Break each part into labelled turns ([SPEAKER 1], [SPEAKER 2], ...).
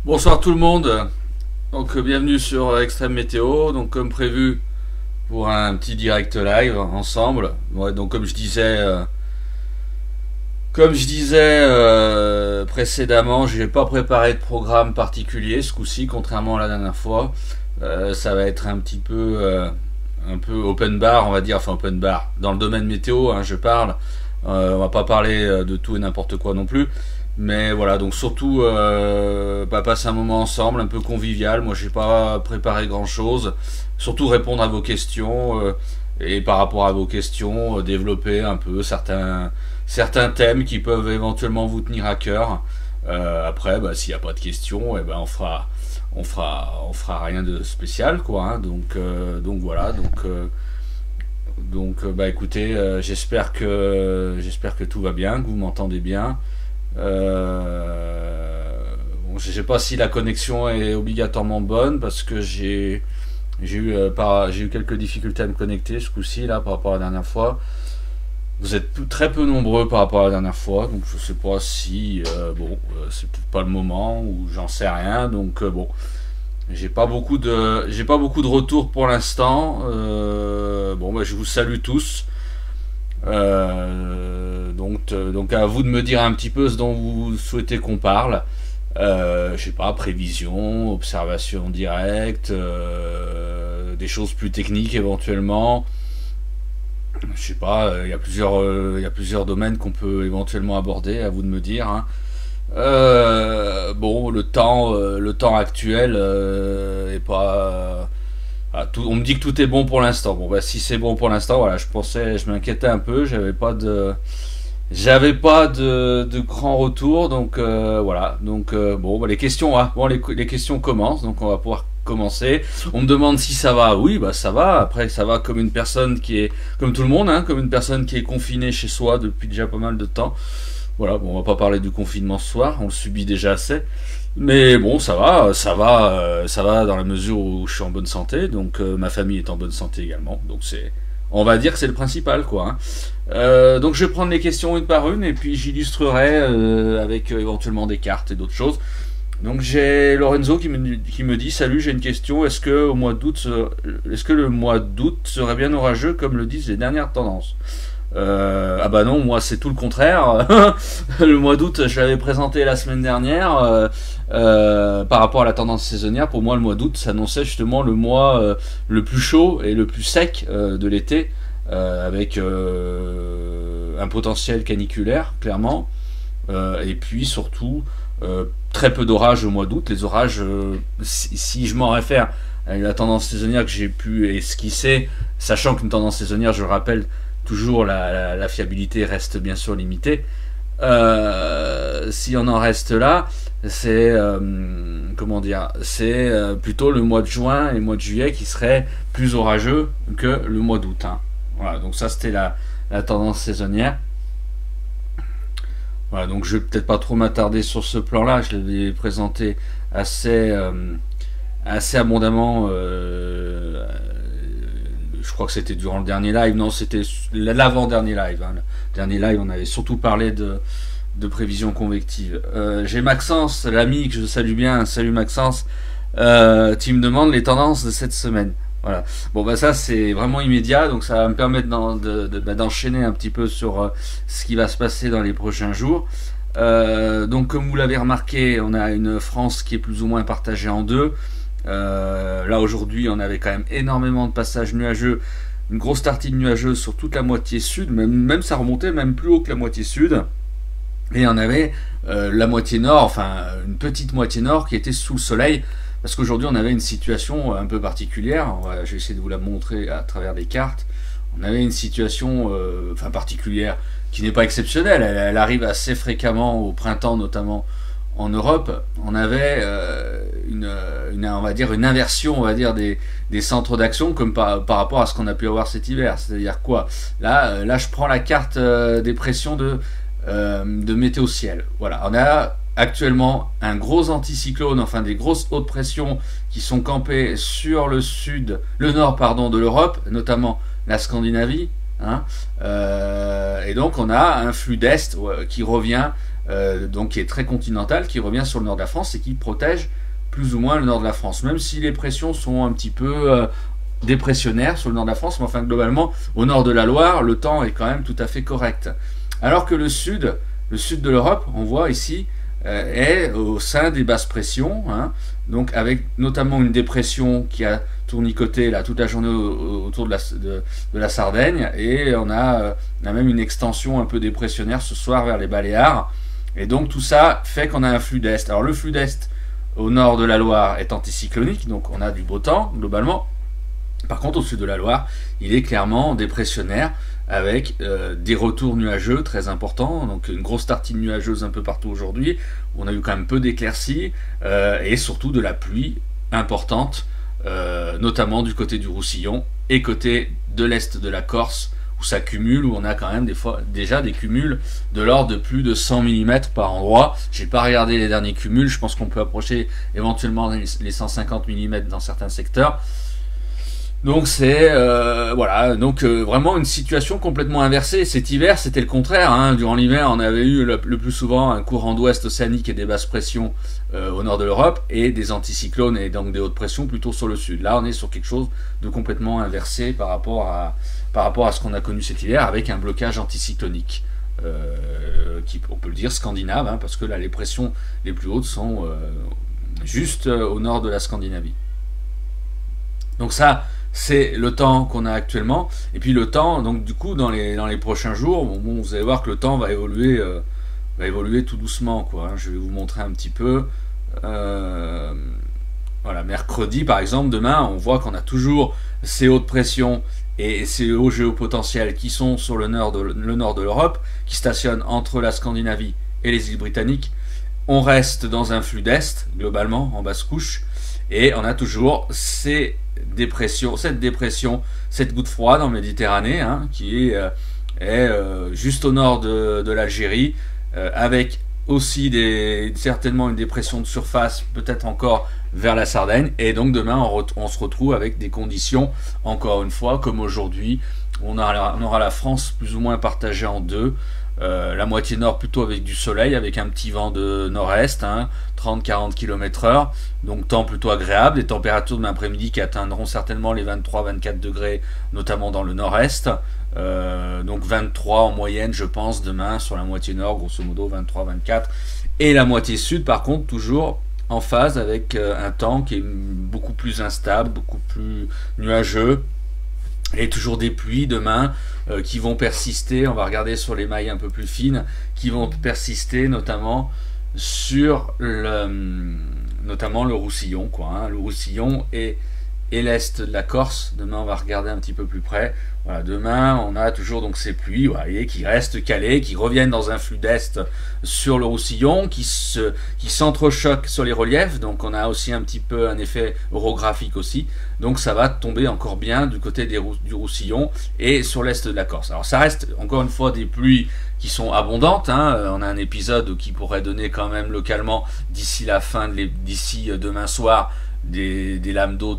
[SPEAKER 1] Bonsoir tout le monde, donc bienvenue sur Extrême Météo, donc comme prévu pour un petit direct live ensemble. Ouais, donc comme je disais précédemment, j'ai pas préparé de programme particulier ce coup-ci, contrairement à la dernière fois. Ça va être un peu open bar, on va dire, enfin open bar dans le domaine météo, hein, je parle. On va pas parler de tout et n'importe quoi non plus. Mais voilà, donc surtout passer un moment ensemble, un peu convivial. Moi, j'ai pas préparé grand-chose. Surtout répondre à vos questions et par rapport à vos questions, développer un peu certains thèmes qui peuvent éventuellement vous tenir à cœur. Après, s'il n'y a pas de questions, on fera rien de spécial, quoi. Hein. Donc voilà. Écoutez, j'espère que tout va bien, que vous m'entendez bien. Je sais pas si la connexion est obligatoirement bonne parce que j'ai eu quelques difficultés à me connecter ce coup-ci là par rapport à la dernière fois. Vous êtes très peu nombreux par rapport à la dernière fois, donc je sais pas si c'est peut-être pas le moment ou j'en sais rien. Donc j'ai pas beaucoup de retours pour l'instant. Je vous salue tous. Donc à vous de me dire un petit peu ce dont vous souhaitez qu'on parle. Je sais pas, prévision, observation directe, des choses plus techniques éventuellement. Je sais pas, il y a plusieurs domaines qu'on peut éventuellement aborder. À vous de me dire. Hein. Le temps actuel est pas. On me dit que tout est bon pour l'instant. Si c'est bon pour l'instant, voilà, je m'inquiétais un peu, j'avais pas de grand retour, donc voilà. Donc les questions, hein. Les questions commencent, donc on va pouvoir commencer. On me demande si ça va. Oui, ça va. Après, ça va comme une personne qui est, comme tout le monde, hein, comme une personne qui est confinée chez soi depuis déjà pas mal de temps. Voilà, on va pas parler du confinement ce soir, on le subit déjà assez. Mais bon, ça va dans la mesure où je suis en bonne santé, donc ma famille est en bonne santé également. Donc on va dire que c'est le principal, quoi. Hein. Donc je vais prendre les questions une par une et puis j'illustrerai avec éventuellement des cartes et d'autres choses. Donc j'ai Lorenzo qui me dit salut, j'ai une question. Est-ce que le mois d'août serait bien orageux comme le disent les dernières tendances? Non, moi c'est tout le contraire. Le mois d'août, je l'avais présenté la semaine dernière. Par rapport à la tendance saisonnière, pour moi le mois d'août s'annonçait justement le mois le plus chaud et le plus sec de l'été, avec un potentiel caniculaire clairement, et puis surtout très peu d'orages au mois d'août. Les orages, si je m'en réfère à la tendance saisonnière que j'ai pu esquisser, sachant qu'une tendance saisonnière, je le rappelle, toujours la fiabilité reste bien sûr limitée. Si on en reste là, c'est plutôt le mois de juin et le mois de juillet qui serait plus orageux que le mois d'août. Hein. Voilà, donc ça c'était la tendance saisonnière. Voilà, donc je vais peut-être pas trop m'attarder sur ce plan-là. Je l'avais présenté assez abondamment. Je crois que c'était durant le dernier live. Non, c'était l'avant-dernier live. Hein. Le dernier live, on avait surtout parlé de prévision convective. J'ai Maxence, l'ami que je salue bien. Salut Maxence. Qui me demande les tendances de cette semaine. Voilà. Ça c'est vraiment immédiat, donc ça va me permettre d'enchaîner un petit peu sur ce qui va se passer dans les prochains jours. Donc comme vous l'avez remarqué, on a une France qui est plus ou moins partagée en deux. Là aujourd'hui on avait quand même énormément de passages nuageux, une grosse tartine nuageuse sur toute la moitié sud, même ça remontait même plus haut que la moitié sud, et on avait la moitié nord, enfin une petite moitié nord qui était sous le soleil, parce qu'aujourd'hui on avait une situation un peu particulière. Je vais essayer de vous la montrer à travers des cartes. On avait une situation particulière qui n'est pas exceptionnelle, elle arrive assez fréquemment au printemps, notamment en Europe. On avait on va dire une inversion, on va dire des centres d'action comme par rapport à ce qu'on a pu avoir cet hiver. C'est-à-dire quoi? Là je prends la carte des pressions de météo ciel. Voilà, on a actuellement un gros anticyclone, enfin des grosses hautes pressions qui sont campées sur le nord de l'Europe, notamment la Scandinavie, hein. Et donc on a un flux d'est qui revient, donc qui est très continental, qui revient sur le nord de la France et qui protège plus ou moins le nord de la France, même si les pressions sont un petit peu dépressionnaires sur le nord de la France, mais enfin globalement au nord de la Loire le temps est quand même tout à fait correct, alors que le sud de l'Europe, on voit ici, est au sein des basses pressions, hein, donc avec notamment une dépression qui a tournicoté là toute la journée autour de la Sardaigne, et on a même une extension un peu dépressionnaire ce soir vers les Baléares, et donc tout ça fait qu'on a un flux d'est. Alors le flux d'est au nord de la Loire est anticyclonique, donc on a du beau temps globalement. Par contre, au sud de la Loire, il est clairement dépressionnaire, avec des retours nuageux très importants, donc une grosse tartine nuageuse un peu partout aujourd'hui. On a eu quand même peu d'éclaircies, et surtout de la pluie importante, notamment du côté du Roussillon et côté de l'est de la Corse, où ça cumule, où on a quand même des fois déjà des cumuls de l'ordre de plus de 100 mm par endroit. J'ai pas regardé les derniers cumuls, je pense qu'on peut approcher éventuellement les 150 mm dans certains secteurs. Donc c'est voilà, donc vraiment une situation complètement inversée. Cet hiver c'était le contraire, hein. Durant l'hiver on avait eu le plus souvent un courant d'ouest océanique et des basses pressions au nord de l'Europe, et des anticyclones et donc des hautes pressions plutôt sur le sud. Là on est sur quelque chose de complètement inversé par rapport à ce qu'on a connu cet hiver, avec un blocage anticyclonique qui, on peut le dire, scandinave, hein, parce que là les pressions les plus hautes sont juste au nord de la Scandinavie. Donc ça, c'est le temps qu'on a actuellement. Et puis le temps, donc du coup, dans les prochains jours, bon, vous allez voir que le temps va évoluer tout doucement, quoi, hein. Je vais vous montrer un petit peu. Voilà, mercredi, par exemple, demain, on voit qu'on a toujours ces hautes pressions et ces hauts géopotentiels qui sont sur le nord de l'Europe, qui stationnent entre la Scandinavie et les îles Britanniques. On reste dans un flux d'est, globalement, en basse couche, et on a toujours cette dépression, cette goutte froide en Méditerranée, hein, qui est juste au nord de l'Algérie, avec aussi certainement une dépression de surface, peut-être encore vers la Sardaigne. Et donc demain on se retrouve avec des conditions, encore une fois comme aujourd'hui, on aura la France plus ou moins partagée en deux. La moitié nord plutôt avec du soleil, avec un petit vent de nord-est, hein, 30-40 km/h, donc temps plutôt agréable, des températures de l'après-midi qui atteindront certainement les 23-24 degrés, notamment dans le nord-est, donc 23 en moyenne je pense demain sur la moitié nord, grosso modo 23-24, et la moitié sud par contre toujours en phase avec un temps qui est beaucoup plus instable, beaucoup plus nuageux, et toujours des pluies demain qui vont persister. On va regarder sur les mailles un peu plus fines, qui vont persister notamment sur le Roussillon, quoi, hein, le Roussillon et l'est de la Corse. Demain on va regarder un petit peu plus près. Voilà, demain on a toujours donc ces pluies, vous voyez, qui restent calées, qui reviennent dans un flux d'est sur le Roussillon, qui s'entrechoquent sur les reliefs. Donc on a aussi un petit peu un effet orographique aussi. Donc ça va tomber encore bien du côté du Roussillon et sur l'est de la Corse. Alors ça reste encore une fois des pluies qui sont abondantes, hein. On a un épisode qui pourrait donner quand même localement d'ici demain soir des lames d'eau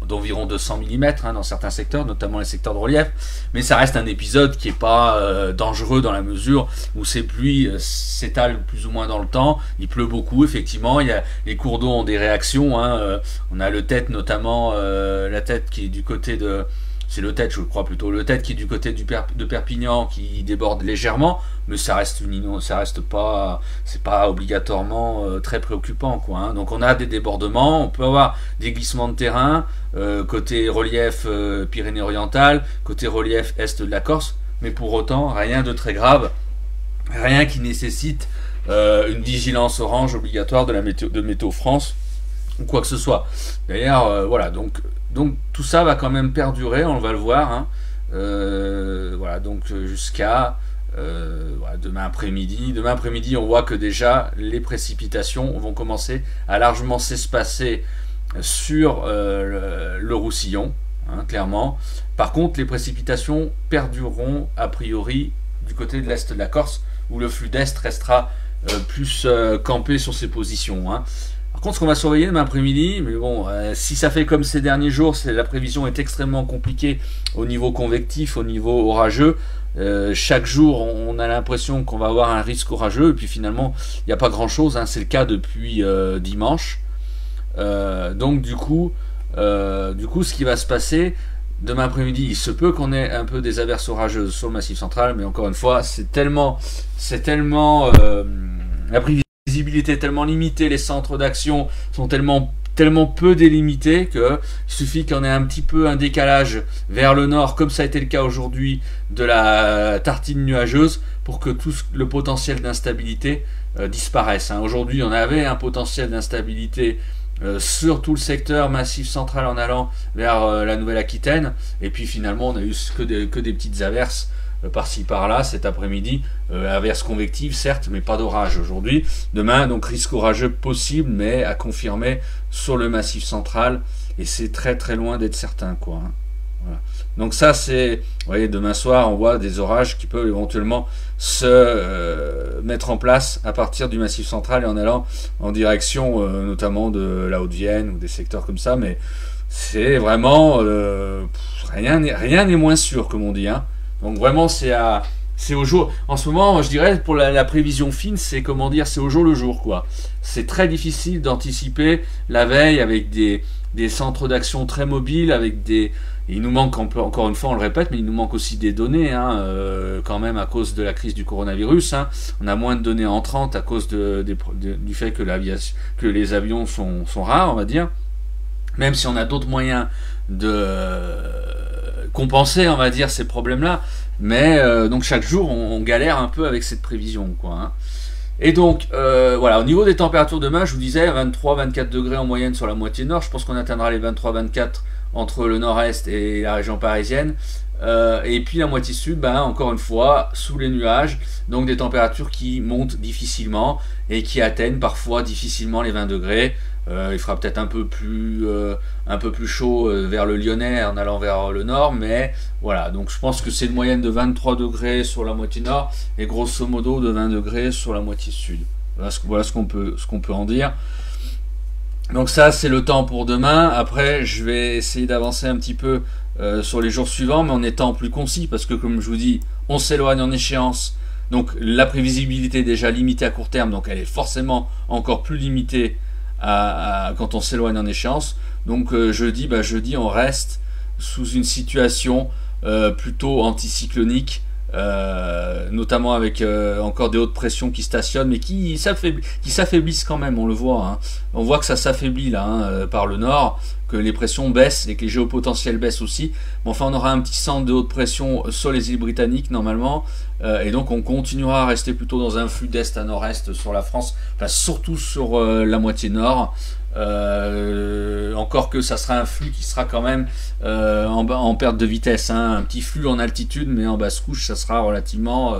[SPEAKER 1] d'environ 200 mm, hein, dans certains secteurs, notamment les secteurs de relief, mais ça reste un épisode qui n'est pas dangereux dans la mesure où ces pluies s'étalent plus ou moins dans le temps. Il pleut beaucoup, effectivement, les cours d'eau ont des réactions, hein, on a le Tête notamment, la Tête qui est du côté de... C'est le Tête, je crois plutôt, le Tête qui est du côté de Perpignan, qui déborde légèrement, mais ça reste pas, c'est pas obligatoirement très préoccupant, quoi, hein. Donc on a des débordements, on peut avoir des glissements de terrain côté relief Pyrénées-Orientales, côté relief est de la Corse, mais pour autant rien de très grave, rien qui nécessite une vigilance orange obligatoire de Météo France ou quoi que ce soit. D'ailleurs, voilà, donc tout ça va quand même perdurer, on va le voir, hein. Voilà, donc jusqu'à voilà, demain après-midi. Demain après-midi, on voit que déjà les précipitations vont commencer à largement s'espacer sur le Roussillon, hein, clairement. Par contre, les précipitations perdureront a priori du côté de l'est de la Corse, où le flux d'est restera plus campé sur ses positions, hein. Par contre, ce qu'on va surveiller demain après-midi, mais bon, si ça fait comme ces derniers jours, la prévision est extrêmement compliquée au niveau convectif, au niveau orageux. Chaque jour, on a l'impression qu'on va avoir un risque orageux, et puis finalement, il n'y a pas grand-chose. Hein, c'est le cas depuis dimanche. Donc du coup, ce qui va se passer demain après-midi, il se peut qu'on ait un peu des averses orageuses sur le Massif central, mais encore une fois, c'est tellement la prévisibilité est tellement limitée, les centres d'action sont tellement peu délimités que il suffit qu'on ait un petit peu un décalage vers le nord, comme ça a été le cas aujourd'hui, de la tartine nuageuse, pour que tout le potentiel d'instabilité disparaisse. Hein. Aujourd'hui, on avait un potentiel d'instabilité sur tout le secteur Massif central en allant vers la Nouvelle-Aquitaine, et puis finalement on a eu que des petites averses par-ci par-là cet après-midi, averses convectives certes, mais pas d'orage aujourd'hui. Demain, donc risque orageux possible, mais à confirmer sur le Massif central, et c'est très très loin d'être certain, quoi. Hein. Voilà. Donc ça, c'est, vous voyez, demain soir, on voit des orages qui peuvent éventuellement se mettre en place à partir du Massif central et en allant en direction notamment de la Haute-Vienne ou des secteurs comme ça, mais c'est vraiment rien n'est moins sûr, comme on dit. Hein. Donc vraiment, c'est au jour. En ce moment, je dirais, pour la prévision fine, c'est comment dire, c'est au jour le jour, quoi. C'est très difficile d'anticiper la veille avec des centres d'action très mobiles, avec des. Il nous manque, encore une fois, on le répète, mais il nous manque aussi des données, hein, quand même, à cause de la crise du coronavirus. Hein. On a moins de données entrantes à cause du fait que les avions sont rares, on va dire. Même si on a d'autres moyens de compenser, on va dire, ces problèmes-là. Mais donc chaque jour, on galère un peu avec cette prévision, quoi. Hein. Et donc, voilà, au niveau des températures demain, je vous disais 23-24 degrés en moyenne sur la moitié nord. Je pense qu'on atteindra les 23-24 entre le nord-est et la région parisienne. Et puis la moitié sud, encore une fois, sous les nuages. Donc des températures qui montent difficilement et qui atteignent parfois difficilement les 20 degrés. Il fera peut-être un peu plus chaud vers le Lyonnais en allant vers le nord, mais voilà, donc je pense que c'est une moyenne de 23 degrés sur la moitié nord et grosso modo de 20 degrés sur la moitié sud. Voilà ce qu'on peut en dire. Donc ça, c'est le temps pour demain. Après, je vais essayer d'avancer un petit peu sur les jours suivants, mais en étant plus concis, parce que comme je vous dis, on s'éloigne en échéance. Donc la prévisibilité est déjà limitée à court terme, donc elle est forcément encore plus limitée quand on s'éloigne en échéance. Donc jeudi, on reste sous une situation plutôt anticyclonique, notamment avec encore des hautes pressions qui stationnent, mais qui s'affaiblissent quand même, on le voit. Hein. On voit que ça s'affaiblit là, hein, par le nord, que les pressions baissent et que les géopotentiels baissent aussi. Mais enfin, on aura un petit centre de haute pression sur les îles britanniques normalement, et donc on continuera à rester plutôt dans un flux d'est à nord-est sur la France, enfin, surtout sur la moitié nord. Encore que ça sera un flux qui sera quand même en perte de vitesse, hein. Un petit flux en altitude, mais en basse couche ça sera relativement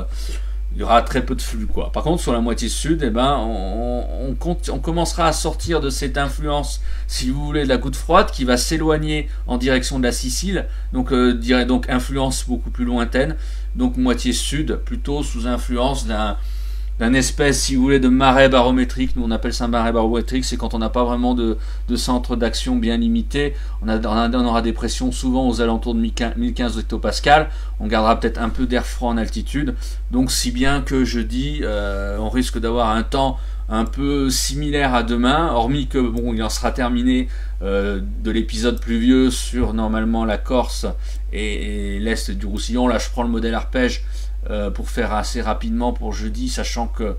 [SPEAKER 1] il y aura très peu de flux, quoi. Par contre sur la moitié sud, on commencera à sortir de cette influence, si vous voulez, de la goutte froide qui va s'éloigner en direction de la Sicile, donc donc influence beaucoup plus lointaine, donc moitié sud plutôt sous influence d'un espèce, si vous voulez, de marais barométrique. Nous on appelle ça un marais barométrique, c'est quand on n'a pas vraiment de centre d'action bien limité. On aura des pressions souvent aux alentours de 1015 hectopascales. On gardera peut-être un peu d'air froid en altitude. Donc si bien que jeudi, on risque d'avoir un temps un peu similaire à demain, hormis que bon, il en sera terminé de l'épisode pluvieux sur normalement la Corse et l'est du Roussillon. Là je prends le modèle arpège pour faire assez rapidement pour jeudi, sachant que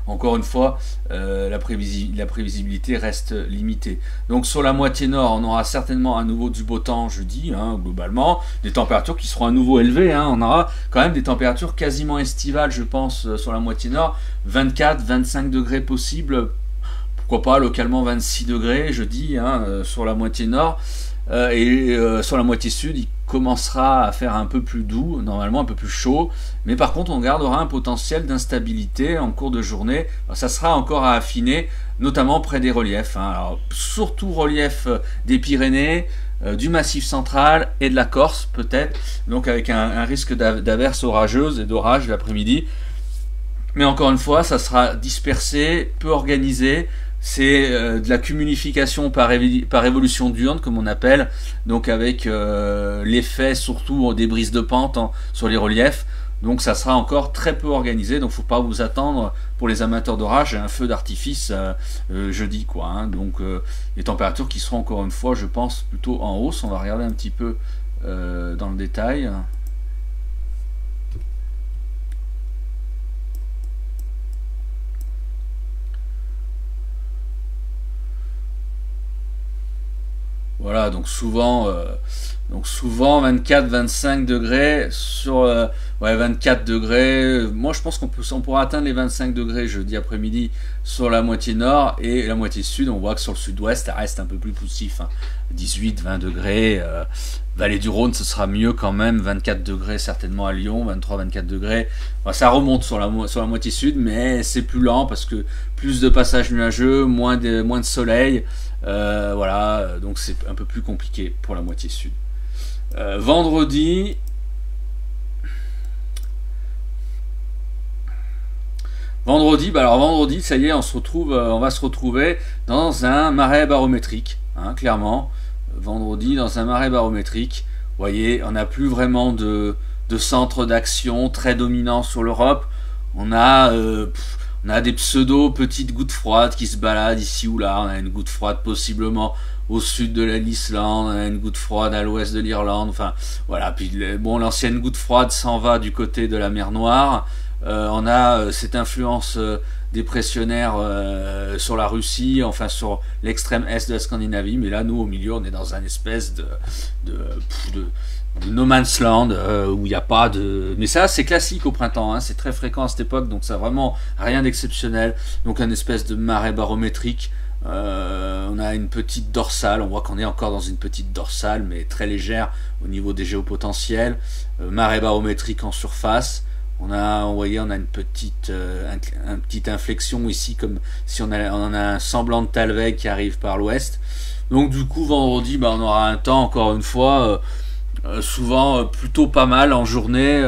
[SPEAKER 1] encore une fois la prévisibilité reste limitée. Donc sur la moitié nord, on aura certainement à nouveau du beau temps jeudi, hein, globalement, des températures qui seront à nouveau élevées, hein. On aura quand même des températures quasiment estivales, je pense, sur la moitié nord, 24-25 degrés possibles, pourquoi pas localement 26 degrés jeudi, hein, sur la moitié nord. Et sur la moitié sud, il commencera à faire un peu plus doux, normalement un peu plus chaud, mais par contre on gardera un potentiel d'instabilité en cours de journée. Ça sera encore à affiner, notamment près des reliefs, hein. Alors, surtout relief des Pyrénées, du Massif central et de la Corse peut-être, donc avec un risque d'averses orageuses et d'orages l'après-midi. Mais encore une fois, ça sera dispersé, peu organisé, c'est de la cumulification par évolution diurne, comme on appelle, donc avec l'effet surtout des brises de pente sur les reliefs. Donc ça sera encore très peu organisé, donc faut pas vous attendre pour les amateurs d'orage à un feu d'artifice jeudi, quoi. Hein. Donc les températures qui seront encore une fois, je pense, plutôt en hausse. On va regarder un petit peu dans le détail. Voilà, donc souvent 24-25 degrés sur ouais, 24 degrés. Moi je pense on pourra atteindre les 25 degrés jeudi après-midi sur la moitié nord, et la moitié sud, on voit que sur le sud-ouest ça reste un peu plus poussif, hein. 18-20 degrés. Vallée du Rhône, ce sera mieux quand même, 24 degrés certainement à Lyon, 23-24 degrés. Enfin, ça remonte sur la moitié sud, mais c'est plus lent parce que plus de passages nuageux, moins de soleil. Voilà, donc c'est un peu plus compliqué pour la moitié sud. Vendredi, alors vendredi, ça y est, on va se retrouver dans un marais barométrique, hein, clairement. Vendredi, dans un marais barométrique, vous voyez, on n'a plus vraiment de centre d'action très dominant sur l'Europe. On a des pseudo petites gouttes froides qui se baladent ici ou là. On a une goutte froide possiblement au sud de l'Islande, on a une goutte froide à l'ouest de l'Irlande. Enfin, voilà. Puis bon, l'ancienne goutte froide s'en va du côté de la mer Noire. On a cette influence dépressionnaire sur la Russie, enfin sur l'extrême est de la Scandinavie. Mais là, nous, au milieu, on est dans un espèce de no man's land où il n'y a pas de... Mais ça, c'est classique au printemps, hein, c'est très fréquent à cette époque, donc ça n'a vraiment rien d'exceptionnel. Donc un espèce de marais barométrique. On a une petite dorsale, on voit qu'on est encore dans une petite dorsale, mais très légère au niveau des géopotentiels. Marais barométrique en surface. Vous voyez, on a une petite inflexion ici, comme si on a un semblant de Talweg qui arrive par l'ouest. Donc du coup, vendredi, on aura un temps, encore une fois, souvent plutôt pas mal en journée,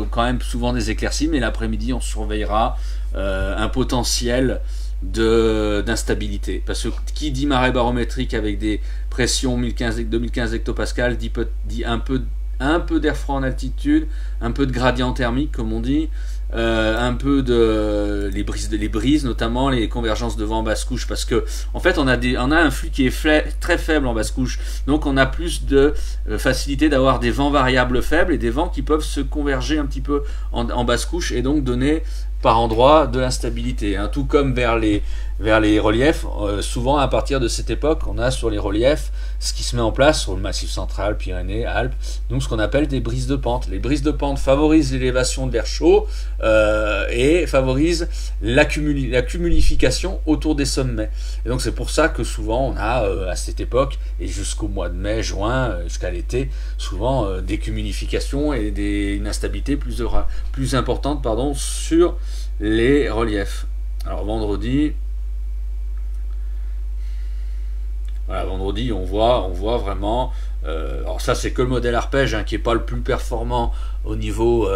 [SPEAKER 1] quand même souvent des éclaircies, mais l'après-midi, on surveillera un potentiel d'instabilité. Parce que qui dit marais barométrique avec des pressions 2015 hectopascales dit un peu d'air froid en altitude, un peu de gradient thermique comme on dit, un peu de les brises notamment, les convergences de vent en basse couche, parce que en fait on a un flux qui est très faible en basse couche, donc on a plus de facilité d'avoir des vents variables faibles et des vents qui peuvent se converger un petit peu en basse couche et donc donner par endroit de l'instabilité, hein. Tout comme vers les reliefs, souvent à partir de cette époque, on a sur les reliefs ce qui se met en place sur le massif central, Pyrénées, Alpes, donc ce qu'on appelle des brises de pente. Les brises de pente favorisent l'élévation de l'air chaud et favorisent la cumulification autour des sommets. Et donc c'est pour ça que souvent on a à cette époque et jusqu'au mois de mai, juin, jusqu'à l'été, souvent des cumulifications et une instabilité plus importante, sur les reliefs. Alors vendredi, on voit vraiment. Alors ça, c'est que le modèle arpège, hein, qui est pas le plus performant au niveau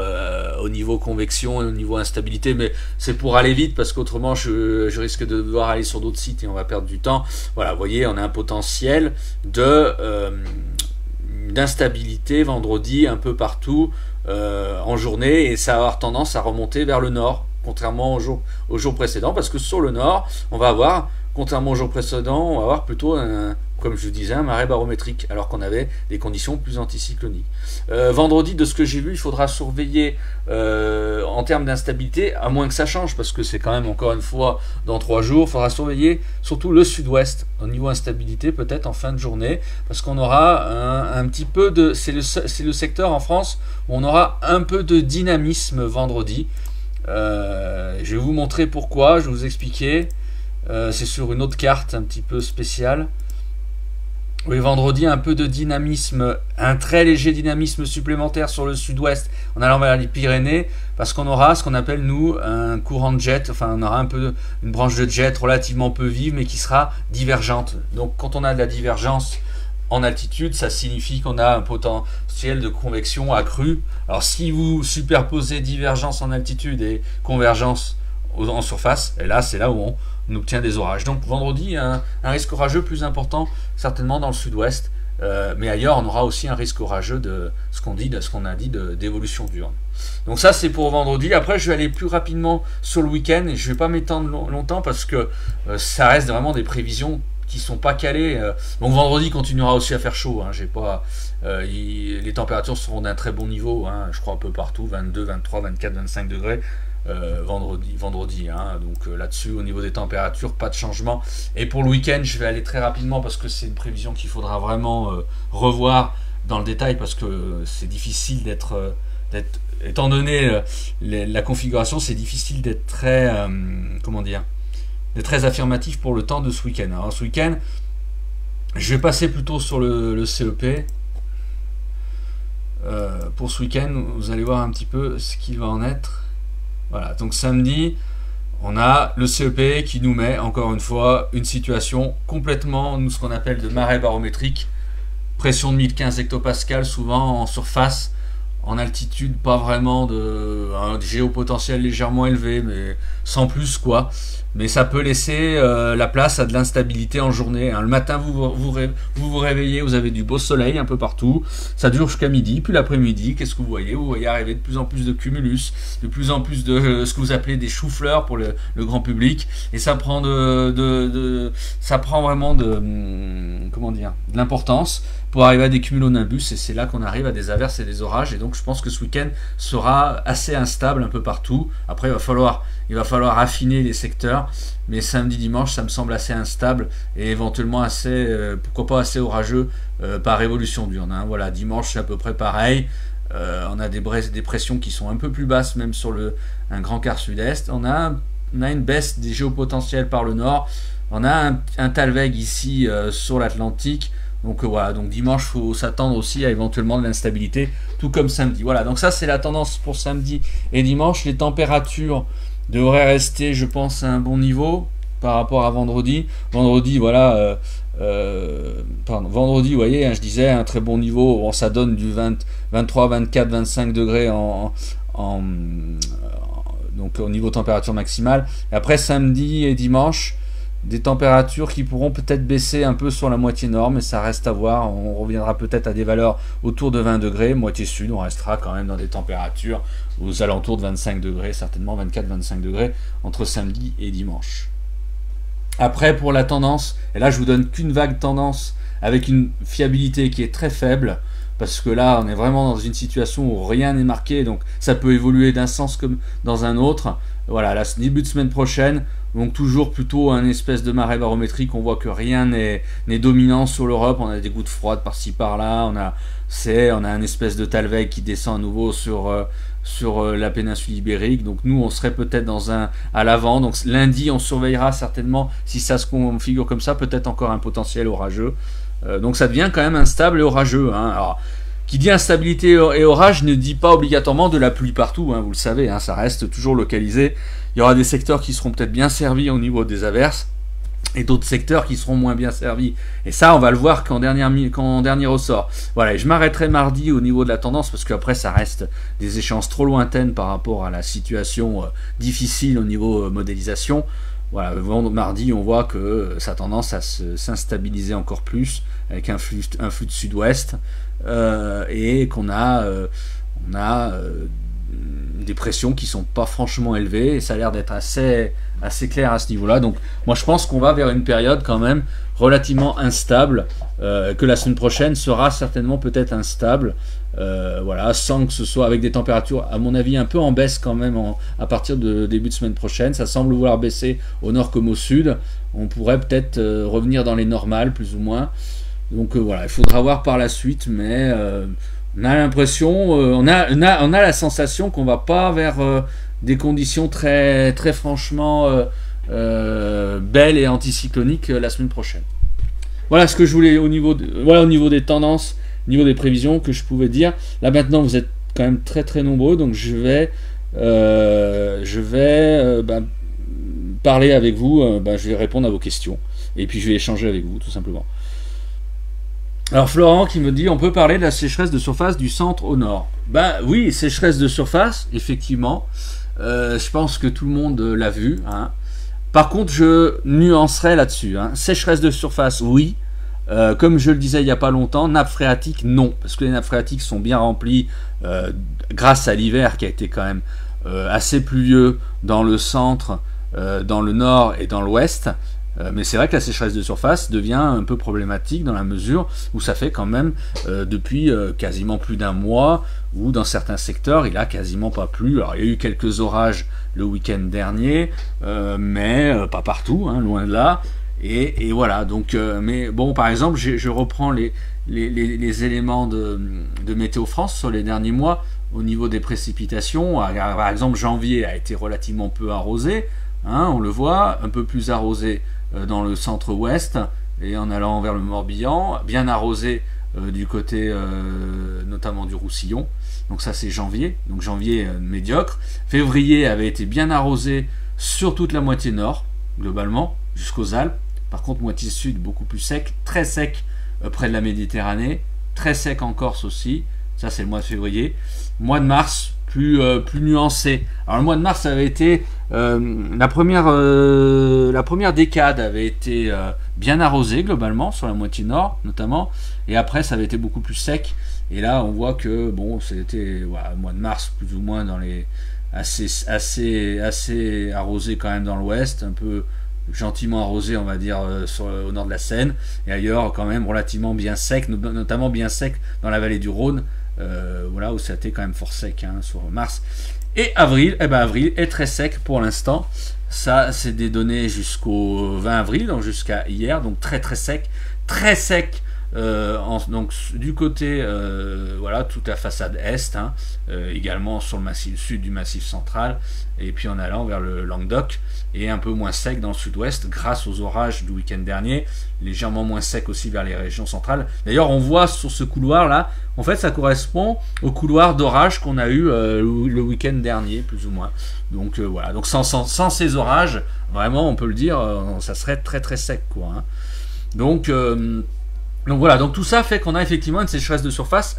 [SPEAKER 1] convection et au niveau instabilité, mais c'est pour aller vite parce qu'autrement je risque de devoir aller sur d'autres sites et on va perdre du temps. Voilà, vous voyez, on a un potentiel d'instabilité vendredi un peu partout en journée, et ça va avoir tendance à remonter vers le nord, contrairement au jour précédent, parce que sur le nord, on va avoir, contrairement au jour précédent, on va avoir plutôt comme je vous disais, un marais barométrique, alors qu'on avait des conditions plus anticycloniques. Vendredi, de ce que j'ai vu, il faudra surveiller en termes d'instabilité, à moins que ça change, parce que c'est quand même, encore une fois, dans 3 jours, il faudra surveiller surtout le sud-ouest, au niveau instabilité, peut-être en fin de journée, parce qu'on aura un petit peu de... C'est le secteur en France où on aura un peu de dynamisme vendredi. Je vais vous montrer pourquoi, je vais vous expliquer. C'est sur une autre carte un petit peu spéciale. Oui, vendredi, un peu de dynamisme, un très léger dynamisme supplémentaire sur le sud-ouest en allant vers les Pyrénées, parce qu'on aura ce qu'on appelle, nous, un courant de jet, enfin on aura un peu une branche de jet relativement peu vive, mais qui sera divergente. Donc quand on a de la divergence en altitude, ça signifie qu'on a un potentiel de convection accru. Alors si vous superposez divergence en altitude et convergence en surface, et là c'est là où on obtient des orages. Donc vendredi, un risque orageux plus important certainement dans le sud-ouest, mais ailleurs on aura aussi un risque orageux de ce qu'on a dit d'évolution diurne. Donc ça c'est pour vendredi. Après je vais aller plus rapidement sur le week-end et je vais pas m'étendre longtemps parce que ça reste vraiment des prévisions qui sont pas calées. Donc vendredi continuera aussi à faire chaud, hein. Les températures seront d'un très bon niveau, hein, je crois un peu partout, 22, 23, 24, 25 degrés. Vendredi, hein. Donc là-dessus au niveau des températures pas de changement. Et pour le week-end je vais aller très rapidement parce que c'est une prévision qu'il faudra vraiment revoir dans le détail parce que c'est difficile d'être étant donné la configuration, c'est difficile d'être très d'être très affirmatif pour le temps de ce week-end. Alors ce week-end je vais passer plutôt sur le CEP. Pour ce week-end vous allez voir un petit peu ce qu'il va en être. Voilà, donc samedi, on a le CEP qui nous met, encore une fois, une situation complètement, ce qu'on appelle de marée barométrique, pression de 1015 hectopascales, souvent en surface, en altitude, pas vraiment un géopotentiel légèrement élevé, mais sans plus quoi. Mais ça peut laisser la place à de l'instabilité en journée, hein. Le matin, vous réveillez, vous avez du beau soleil un peu partout, ça dure jusqu'à midi, puis l'après-midi, qu'est-ce que vous voyez? Vous voyez arriver de plus en plus de cumulus, de plus en plus de ce que vous appelez des choux-fleurs pour le grand public, et ça prend ça prend vraiment de l'importance pour arriver à des cumulonimbus, et c'est là qu'on arrive à des averses et des orages. Et donc je pense que ce week-end sera assez instable un peu partout. Après il va falloir affiner les secteurs, mais samedi dimanche ça me semble assez instable et éventuellement assez pourquoi pas assez orageux par évolution diurne, hein. Voilà, dimanche c'est à peu près pareil. On a des pressions qui sont un peu plus basses même sur un grand quart sud-est. On a une baisse des géopotentiels par le nord. On a un Talweg ici sur l'Atlantique. Donc voilà, donc dimanche, il faut s'attendre aussi à éventuellement de l'instabilité, tout comme samedi. Voilà, donc ça c'est la tendance pour samedi et dimanche. Les températures devraient rester, je pense, à un bon niveau par rapport à vendredi. Vendredi, voilà, vendredi, vous voyez, hein, je disais, un très bon niveau. Bon, ça donne du 23, 24, 25 degrés donc au niveau température maximale. Et après samedi et dimanche, des températures qui pourront peut-être baisser un peu sur la moitié nord, mais ça reste à voir. On reviendra peut-être à des valeurs autour de 20 degrés. Moitié sud, on restera quand même dans des températures aux alentours de 25 degrés, certainement 24-25 degrés entre samedi et dimanche. Après, pour la tendance, et là je vous donne qu'une vague tendance avec une fiabilité qui est très faible, parce que là on est vraiment dans une situation où rien n'est marqué, donc ça peut évoluer d'un sens comme dans un autre. Voilà, là, début de semaine prochaine, donc toujours plutôt un espèce de marée barométrique. On voit que rien n'est dominant sur l'Europe. On a des gouttes froides par-ci par-là. On a un espèce de Talweg qui descend à nouveau sur la péninsule ibérique. Donc nous, on serait peut-être à l'avant. Donc lundi, on surveillera certainement si ça se configure comme ça. Peut-être encore un potentiel orageux. Donc ça devient quand même instable et orageux, hein. Alors, qui dit instabilité et orage ne dit pas obligatoirement de la pluie partout, hein, vous le savez, hein, ça reste toujours localisé. Il y aura des secteurs qui seront peut-être bien servis au niveau des averses et d'autres secteurs qui seront moins bien servis. Et ça, on va le voir qu'en dernier ressort. Voilà, et je m'arrêterai mardi au niveau de la tendance parce qu'après, ça reste des échéances trop lointaines par rapport à la situation difficile au niveau modélisation. Voilà, mardi, on voit que ça a tendance à s'instabiliser encore plus avec un flux de sud-ouest. Et qu'on a des pressions qui sont pas franchement élevées et ça a l'air d'être assez clair à ce niveau là. Donc moi je pense qu'on va vers une période quand même relativement instable, que la semaine prochaine sera certainement peut-être instable, voilà, sans que ce soit avec des températures à mon avis un peu en baisse quand même à partir de début de semaine prochaine. Ça semble vouloir baisser au nord comme au sud. On pourrait peut-être revenir dans les normales plus ou moins. Donc voilà, il faudra voir par la suite, mais on a l'impression, on a la sensation qu'on va pas vers des conditions très très franchement belles et anticycloniques la semaine prochaine. Voilà ce que je voulais au niveau des tendances, au niveau des prévisions que je pouvais dire. Là maintenant vous êtes quand même très très nombreux, donc je vais parler avec vous, je vais répondre à vos questions et puis je vais échanger avec vous tout simplement. Alors Florent qui me dit, on peut parler de la sécheresse de surface du centre au nord. Ben oui, sécheresse de surface, effectivement. je pense que tout le monde l'a vu, hein. Par contre, je nuancerai là-dessus, hein. Sécheresse de surface, oui. Comme je le disais il n'y a pas longtemps, nappes phréatiques, non. Parce que les nappes phréatiques sont bien remplies grâce à l'hiver qui a été quand même assez pluvieux dans le centre, dans le nord et dans l'ouest. Mais c'est vrai que la sécheresse de surface devient un peu problématique dans la mesure où ça fait quand même depuis quasiment plus d'un mois où dans certains secteurs il a quasiment pas plu. Alors il y a eu quelques orages le week-end dernier, mais pas partout, hein, loin de là. Et voilà, donc, mais bon, par exemple, je reprends les éléments de Météo France sur les derniers mois au niveau des précipitations. Par exemple, janvier a été relativement peu arrosé, hein, on le voit, un peu plus arrosé dans le centre-ouest et en allant vers le Morbihan, bien arrosé du côté notamment du Roussillon. Donc ça c'est janvier, donc janvier médiocre. Février avait été bien arrosé sur toute la moitié nord, globalement, jusqu'aux Alpes. Par contre, moitié sud, beaucoup plus sec, très sec près de la Méditerranée, très sec en Corse aussi. Ça c'est le mois de février. Mois de mars, plus nuancé. Alors le mois de mars avait été la première décade avait été bien arrosée globalement sur la moitié nord notamment, et après ça avait été beaucoup plus sec. Et là on voit que bon c'était voilà, mois de mars plus ou moins dans les assez arrosé quand même dans l'ouest, un peu gentiment arrosé on va dire au nord de la Seine, et ailleurs quand même relativement bien sec, notamment bien sec dans la vallée du Rhône. Voilà où ça a été quand même fort sec, hein, sur mars. Et avril, avril est très sec pour l'instant. Ça, c'est des données jusqu'au 20 avril, donc jusqu'à hier, donc très sec, donc du côté, voilà, toute la façade est, hein, également sur le massif sud du massif central, et puis en allant vers le Languedoc, et un peu moins sec dans le sud-ouest grâce aux orages du week-end dernier, légèrement moins sec aussi vers les régions centrales. D'ailleurs, on voit sur ce couloir-là, en fait, ça correspond au couloir d'orage qu'on a eu le week-end dernier, plus ou moins. Donc voilà, donc sans ces orages, vraiment, on peut le dire, ça serait très sec, quoi, hein. Donc voilà, donc tout ça fait qu'on a effectivement une sécheresse de surface,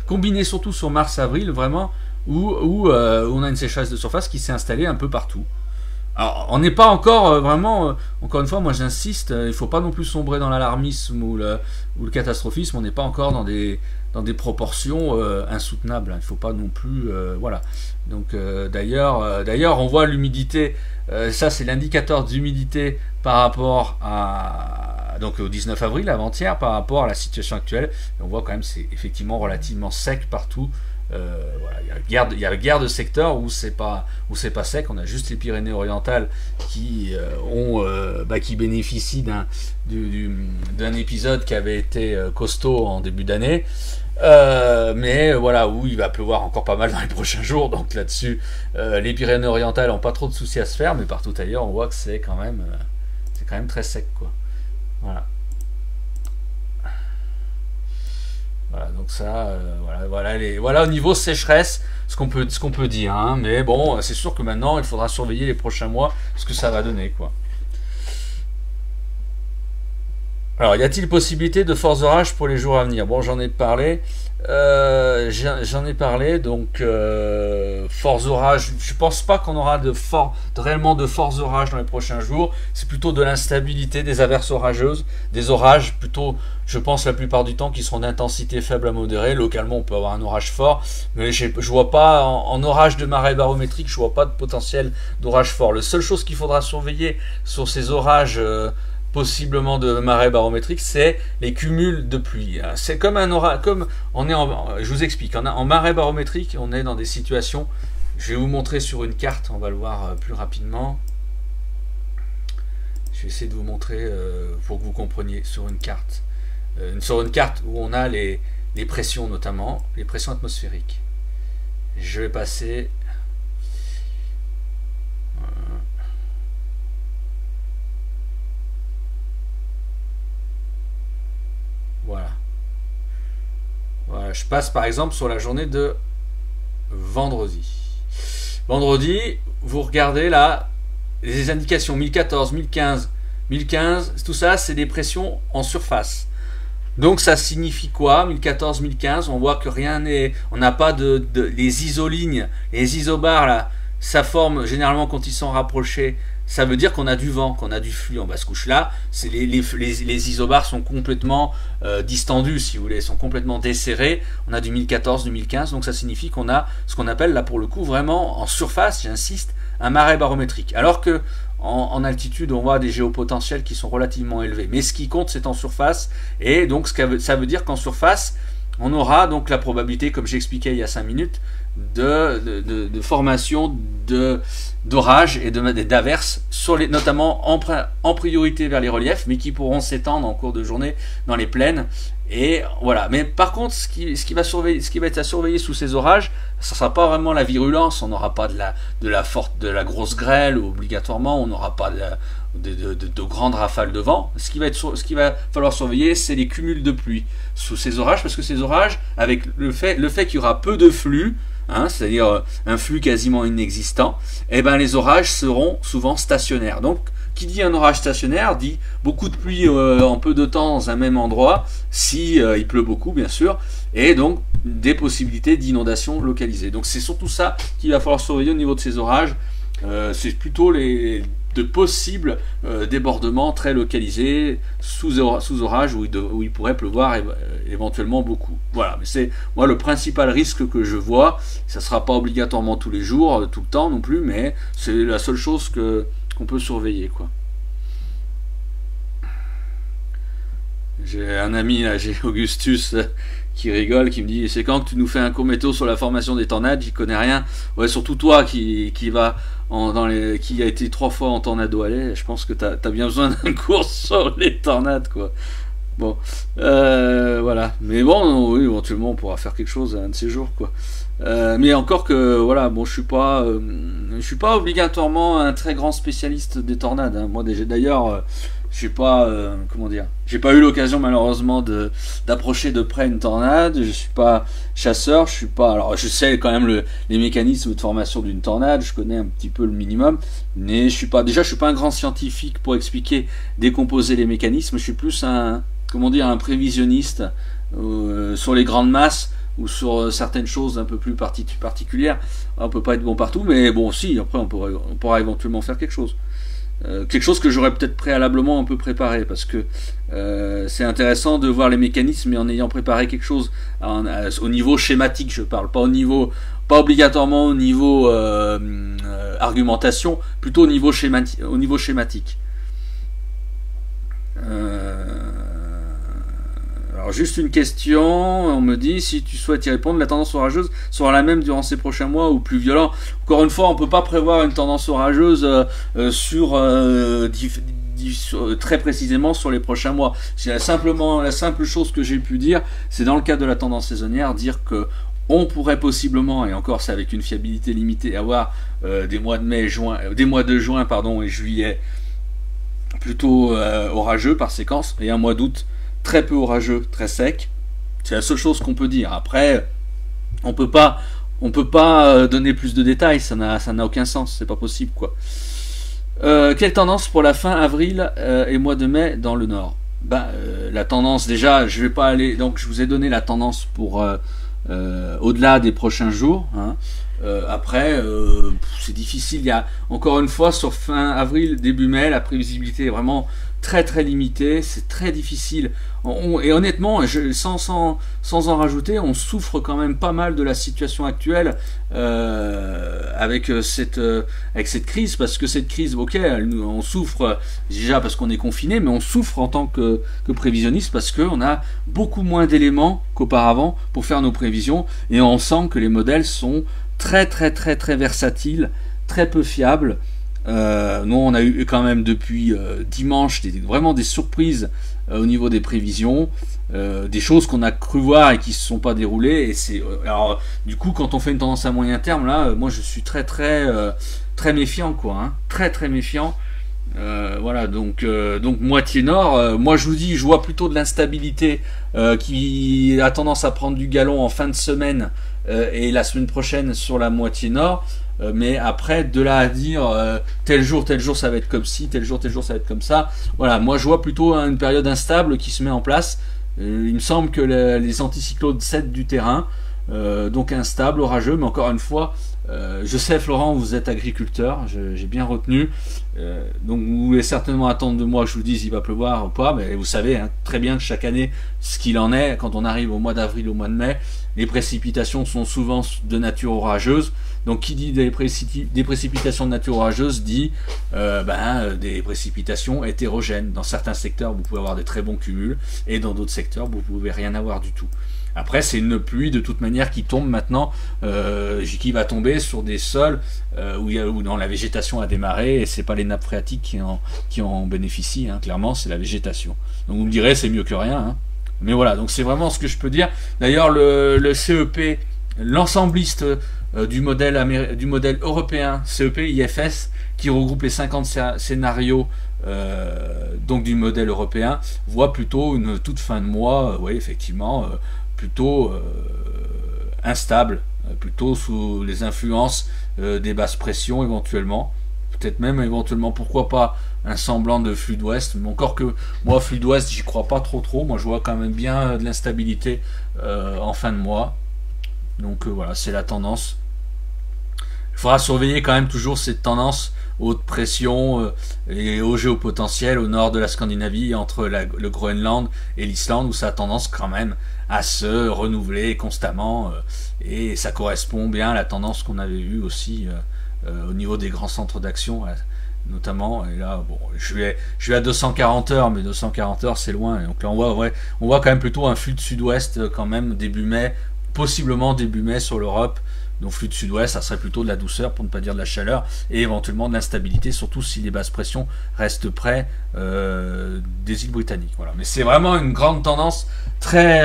[SPEAKER 1] combinée surtout sur mars-avril, vraiment, où on a une sécheresse de surface qui s'est installée un peu partout. Alors, on n'est pas encore vraiment, encore une fois, moi j'insiste, il ne faut pas non plus sombrer dans l'alarmisme ou le catastrophisme, on n'est pas encore dans des proportions insoutenables, hein, il ne faut pas non plus, voilà. Donc d'ailleurs, on voit l'humidité, ça c'est l'indicateur d'humidité par rapport donc au 19 avril, avant-hier, par rapport à la situation actuelle, et on voit quand même c'est effectivement relativement sec partout. Voilà, il y a guère de secteurs où c'est pas sec. On a juste les Pyrénées-Orientales qui qui bénéficient d'un épisode qui avait été costaud en début d'année, mais voilà, où il va pleuvoir encore pas mal dans les prochains jours. Donc là-dessus, les Pyrénées-Orientales n'ont pas trop de soucis à se faire, mais partout ailleurs, on voit que c'est quand même très sec, quoi. Voilà. Voilà, donc ça, voilà au niveau sécheresse, ce qu'on peut dire, hein, mais bon, c'est sûr que maintenant, il faudra surveiller les prochains mois ce que ça va donner, quoi. Alors, y a-t-il possibilité de forts orages pour les jours à venir? Bon, j'en ai parlé, donc forts orages, je pense pas qu'on aura réellement de forts orages dans les prochains jours. C'est plutôt de l'instabilité, des averses orageuses, des orages plutôt, je pense la plupart du temps, qui seront d'intensité faible à modérée. Localement on peut avoir un orage fort, mais je vois pas en orage de marée barométrique, je vois pas de potentiel d'orage fort. La seule chose qu'il faudra surveiller sur ces orages possiblement de marée barométrique, c'est les cumuls de pluie. C'est comme un orage, je vous explique, en marée barométrique, on est dans des situations, je vais vous montrer sur une carte, on va le voir plus rapidement. Je vais essayer de vous montrer pour que vous compreniez sur une carte. Sur une carte où on a les pressions, notamment les pressions atmosphériques. Je vais passer. Voilà. Voilà. Je passe par exemple sur la journée de vendredi. Vendredi, vous regardez là les indications 1014, 1015, 1015, tout ça c'est des pressions en surface. Donc ça signifie quoi? 1014, 1015, on voit que rien n'est, on n'a pas les isolignes, les isobars là, ça forme généralement quand ils sont rapprochés. Ça veut dire qu'on a du vent, qu'on a du flux en basse couche. Là, les isobars sont complètement distendus, si vous voulez, sont complètement desserrés. On a du 1014, du 1015, donc ça signifie qu'on a ce qu'on appelle là pour le coup vraiment en surface, j'insiste, un marais barométrique. Alors que en altitude, on voit des géopotentiels qui sont relativement élevés. Mais ce qui compte, c'est en surface. Et donc ça veut dire qu'en surface, on aura donc la probabilité, comme j'expliquais il y a 5 minutes, de formation d'orages et d'averses, notamment en priorité vers les reliefs, mais qui pourront s'étendre en cours de journée dans les plaines. Et voilà. Mais par contre, ce qui va être à surveiller sous ces orages, ça ne sera pas vraiment la virulence. On n'aura pas de la grosse grêle obligatoirement. On n'aura pas de grandes rafales de vent. Ce qui va falloir surveiller, c'est les cumuls de pluie sous ces orages, parce que ces orages, avec le fait qu'il y aura peu de flux, c'est-à-dire un flux quasiment inexistant, et ben les orages seront souvent stationnaires. Donc, qui dit un orage stationnaire dit beaucoup de pluie en peu de temps dans un même endroit, si il pleut beaucoup bien sûr, et donc des possibilités d'inondation localisées. Donc c'est surtout ça qu'il va falloir surveiller au niveau de ces orages. C'est plutôt de possibles débordements très localisés sous orage où il pourrait pleuvoir éventuellement beaucoup. Voilà, mais c'est moi le principal risque que je vois. Ça ne sera pas obligatoirement tous les jours, tout le temps non plus, mais c'est la seule chose qu'on peut surveiller, quoi. J'ai un ami là, j'ai Augustus qui rigole, qui me dit c'est quand que tu nous fais un court météo sur la formation des tornades, j'y connais rien. Ouais, surtout toi qui a été 3 fois en tornado allé, je pense que t'as bien besoin d'un cours sur les tornades, quoi. Bon, voilà. Mais bon, oui, éventuellement on pourra faire quelque chose un de ces jours, quoi. Mais encore que voilà, bon, je suis pas obligatoirement un très grand spécialiste des tornades, hein. Moi d'ailleurs, je suis pas comment dire, j'ai pas eu l'occasion malheureusement d'approcher de près une tornade. Je suis pas chasseur, alors je sais quand même les mécanismes de formation d'une tornade, je connais un petit peu le minimum, mais je suis pas un grand scientifique pour expliquer, décomposer les mécanismes. Je suis plus un prévisionniste sur les grandes masses ou sur certaines choses un peu plus particulières. On peut pas être bon partout, mais bon, si, après on pourra éventuellement faire quelque chose. Quelque chose que j'aurais peut-être préalablement un peu préparé, parce que c'est intéressant de voir les mécanismes, mais en ayant préparé quelque chose au niveau schématique, je parle, pas pas obligatoirement au niveau argumentation, plutôt au niveau schématique. Alors juste une question, on me dit si tu souhaites y répondre, la tendance orageuse sera la même durant ces prochains mois ou plus violent. Encore une fois, on ne peut pas prévoir une tendance orageuse très précisément sur les prochains mois. La simple chose que j'ai pu dire, c'est dans le cadre de la tendance saisonnière, dire que on pourrait possiblement, et encore c'est avec une fiabilité limitée, avoir des mois de juin et juillet plutôt orageux par séquence, et un mois d'août très peu orageux, très sec. C'est la seule chose qu'on peut dire. Après, on peut pas donner plus de détails, ça n'a aucun sens, c'est pas possible, quoi. Quelle tendance pour la fin avril et mois de mai dans le nord? La tendance, déjà, je vais pas aller, donc je vous ai donné la tendance pour au-delà des prochains jours, hein. Après, c'est difficile. Il y a encore une fois sur fin avril, début mai, la prévisibilité est vraiment très très limitée. C'est très difficile. Et honnêtement, sans en rajouter, on souffre quand même pas mal de la situation actuelle avec cette crise, parce que cette crise, ok, on souffre déjà parce qu'on est confiné, mais on souffre en tant que prévisionniste parce qu'on a beaucoup moins d'éléments qu'auparavant pour faire nos prévisions, et on sent que les modèles sont très très très très versatile, très peu fiable. Nous on a eu quand même depuis dimanche vraiment des surprises au niveau des prévisions, des choses qu'on a cru voir et qui se sont pas déroulées, et c'est alors du coup quand on fait une tendance à moyen terme, là moi je suis très très très méfiant, quoi, hein, très très méfiant. Voilà, donc moitié nord, moi je vous dis, je vois plutôt de l'instabilité qui a tendance à prendre du galon en fin de semaine et la semaine prochaine sur la moitié nord, mais après de là à dire tel jour ça va être comme ci, tel jour ça va être comme ça, voilà, moi je vois plutôt une période instable qui se met en place. Il me semble que les anticyclones cèdent du terrain, donc instable, orageux, mais encore une fois Je sais, Florent, vous êtes agriculteur, j'ai bien retenu. Donc vous voulez certainement attendre de moi que je vous dise il va pleuvoir ou pas, mais vous savez hein, très bien que chaque année, ce qu'il en est, quand on arrive au mois d'avril, au mois de mai, les précipitations sont souvent de nature orageuse. Donc qui dit des précipitations de nature orageuse dit des précipitations hétérogènes. Dans certains secteurs, vous pouvez avoir des très bons cumuls, et dans d'autres secteurs, vous pouvez rien avoir du tout. Après, c'est une pluie de toute manière qui tombe maintenant, qui va tomber sur des sols où dans la végétation a démarré, et c'est pas les nappes phréatiques qui en bénéficient, hein, clairement, c'est la végétation. Donc vous me direz, c'est mieux que rien, hein. Mais voilà, donc c'est vraiment ce que je peux dire. D'ailleurs, le CEP, l'ensembliste du modèle européen, CEP IFS, qui regroupe les 50 scénarios donc du modèle européen, voit plutôt une toute fin de mois, oui, effectivement, plutôt instable, plutôt sous les influences des basses pressions éventuellement, peut-être même éventuellement, pourquoi pas, un semblant de flux d'ouest, mais encore que moi, flux d'ouest, j'y crois pas trop, moi je vois quand même bien de l'instabilité en fin de mois, donc voilà, c'est la tendance. Il faudra surveiller quand même toujours cette tendance haute pression et au géopotentiel au nord de la Scandinavie, entre le Groenland et l'Islande, où ça a tendance quand même à se renouveler constamment, et ça correspond bien à la tendance qu'on avait vue aussi au niveau des grands centres d'action, notamment. Et là, bon, je vais à 240 heures, mais 240 heures c'est loin, et donc là on voit quand même plutôt un flux de sud-ouest quand même début mai, possiblement début mai sur l'Europe. Donc flux de sud-ouest, ça serait plutôt de la douceur, pour ne pas dire de la chaleur, et éventuellement de l'instabilité, surtout si les basses pressions restent près des îles britanniques. Voilà. Mais c'est vraiment une grande tendance très...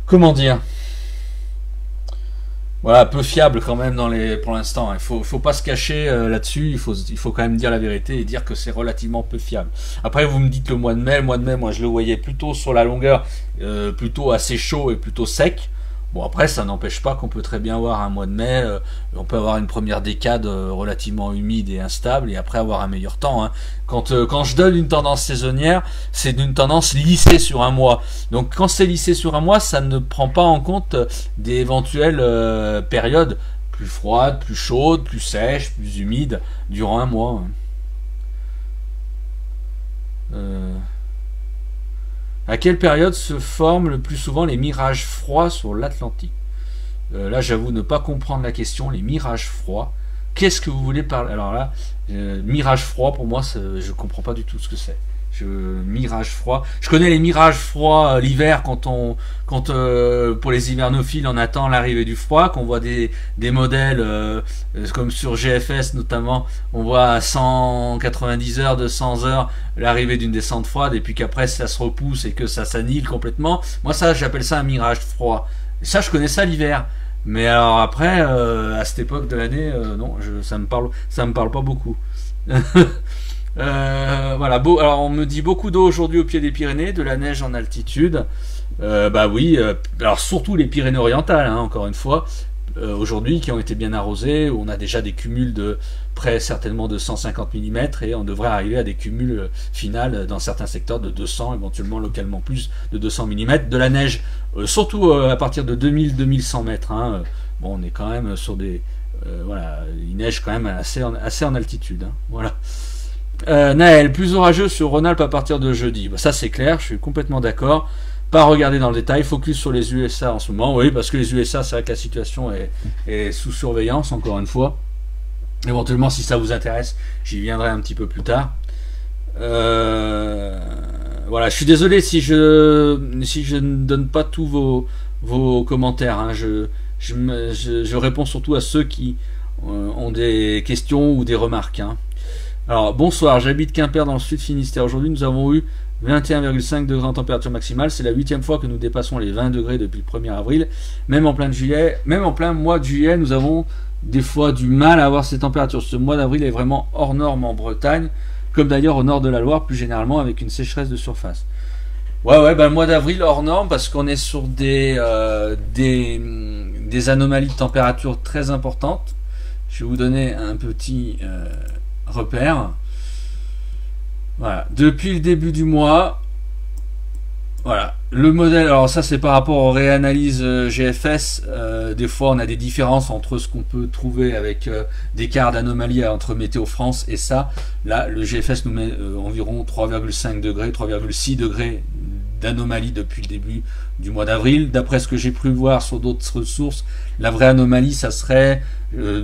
[SPEAKER 1] comment dire, voilà, peu fiable quand même pour l'instant. Il faut pas se cacher là-dessus, il faut quand même dire la vérité et dire que c'est relativement peu fiable. Après, vous me dites le mois de mai, moi je le voyais plutôt sur la longueur, plutôt assez chaud et plutôt sec. Bon, après, ça n'empêche pas qu'on peut très bien avoir un mois de mai, on peut avoir une première décade relativement humide et instable, et après avoir un meilleur temps, hein. Quand je donne une tendance saisonnière, c'est une tendance lissée sur un mois. Donc quand c'est lissé sur un mois, ça ne prend pas en compte des éventuelles périodes plus froides, plus chaudes, plus sèches, plus humides durant un mois. À quelle période se forment le plus souvent les mirages froids sur l'Atlantique? Là, j'avoue ne pas comprendre la question. Les mirages froids, qu'est-ce que vous voulez parler? Alors là, mirage froid, pour moi, je comprends pas du tout ce que c'est. Mirage froid. Je connais les mirages froids l'hiver, quand pour les hivernophiles, on attend l'arrivée du froid, qu'on voit des modèles comme sur GFS notamment, on voit à 190 heures, 200 heures l'arrivée d'une descente froide, et puis qu'après ça se repousse et que ça s'annihile complètement. Moi, ça, j'appelle ça un mirage froid. Et ça, je connais ça l'hiver. Mais alors après, à cette époque de l'année, non, ça me parle pas beaucoup. Voilà, alors on me dit beaucoup d'eau aujourd'hui au pied des Pyrénées, de la neige en altitude. Bah oui, alors surtout les Pyrénées orientales, hein, encore une fois, aujourd'hui, qui ont été bien arrosées, où on a déjà des cumuls de près certainement de 150 mm, et on devrait arriver à des cumuls finales dans certains secteurs de 200, éventuellement localement plus de 200 mm. De la neige, surtout à partir de 2000-2100 mètres, hein. Bon, on est quand même sur des... voilà, il neige quand même assez en altitude, hein, voilà. Naël, plus orageux sur Rhône-Alpes à partir de jeudi. Bah, ça c'est clair, je suis complètement d'accord. Pas regarder dans le détail, focus sur les USA en ce moment. Oui, parce que les USA, c'est vrai que la situation est sous surveillance, encore une fois. Éventuellement, si ça vous intéresse, j'y viendrai un petit peu plus tard. Voilà, je suis désolé si je ne donne pas tous vos commentaires, hein. Je réponds surtout à ceux qui ont des questions ou des remarques, hein. Alors, bonsoir, j'habite Quimper dans le sud Finistère. Aujourd'hui, nous avons eu 21,5 degrés en température maximale. C'est la 8e fois que nous dépassons les 20 degrés depuis le 1er avril. Même en plein mois de juillet, nous avons des fois du mal à avoir ces températures. Ce mois d'avril est vraiment hors norme en Bretagne, comme d'ailleurs au nord de la Loire, plus généralement avec une sécheresse de surface. Ouais, le mois d'avril hors norme, parce qu'on est sur des anomalies de température très importantes. Je vais vous donner un petit... repère. Voilà. Depuis le début du mois, Voilà, le modèle, alors ça c'est par rapport aux réanalyses GFS, des fois on a des différences entre ce qu'on peut trouver avec des quarts d'anomalie entre Météo France et ça. Là, le GFS nous met environ 3,5 degrés, 3,6 degrés d'anomalie depuis le début du mois d'avril. D'après ce que j'ai pu voir sur d'autres sources, la vraie anomalie ça serait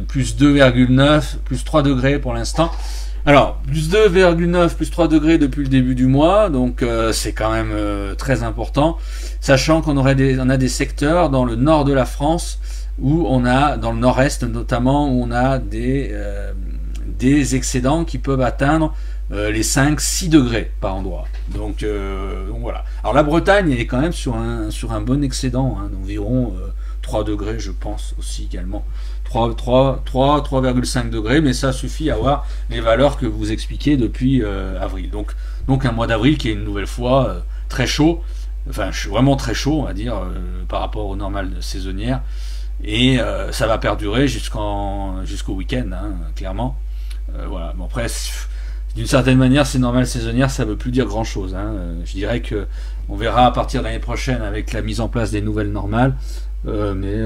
[SPEAKER 1] plus 2,9, plus 3 degrés pour l'instant. Alors, plus 2,9, plus 3 degrés depuis le début du mois, donc c'est quand même très important, sachant qu'on a des secteurs dans le nord de la France, où on a, dans le nord-est notamment, où on a des excédents qui peuvent atteindre les 5-6 degrés par endroit. Donc voilà. Alors la Bretagne est quand même sur un bon excédent, hein, d'environ 3 degrés je pense aussi également. 3,5 degrés, mais ça suffit à avoir les valeurs que vous expliquez depuis avril. Donc un mois d'avril qui est une nouvelle fois très chaud, enfin vraiment très chaud on va dire, par rapport au normal saisonnière, et ça va perdurer jusqu'au week-end, hein, clairement. Voilà. Bon, après, d'une certaine manière, ces normales saisonnières, ça veut plus dire grand-chose, hein. Je dirais que on verra à partir de l'année prochaine avec la mise en place des nouvelles normales. Mais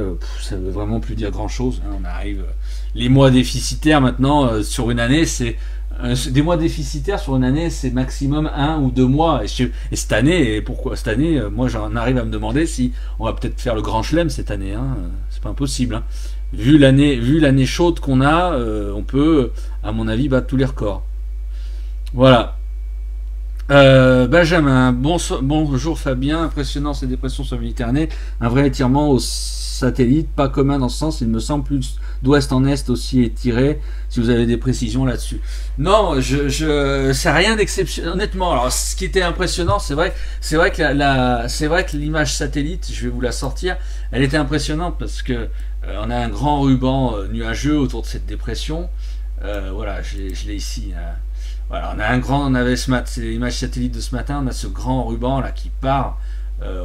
[SPEAKER 1] ça veut vraiment plus dire grand chose, hein. On arrive, les mois déficitaires maintenant sur une année, c'est des mois déficitaires sur une année, c'est maximum 1 ou 2 mois. Et cette année, et pourquoi cette année, moi j'en arrive à me demander si on va peut-être faire le grand chelem cette année, hein. C'est pas impossible, hein. Vu l'année chaude qu'on a, on peut, à mon avis, battre tous les records. Voilà. Benjamin, bonjour Fabien, impressionnant ces dépressions sur la Méditerranée, un vrai étirement au satellite, pas commun dans ce sens, il me semble plus d'ouest en est aussi étiré, si vous avez des précisions là-dessus. Non, c'est rien d'exceptionnel, honnêtement. Alors, ce qui était impressionnant, c'est vrai que l'image satellite, je vais vous la sortir, elle était impressionnante parce que on a un grand ruban nuageux autour de cette dépression. Voilà, je l'ai ici. Voilà, on avait c'est l'image satellite de ce matin, on a ce grand ruban là qui part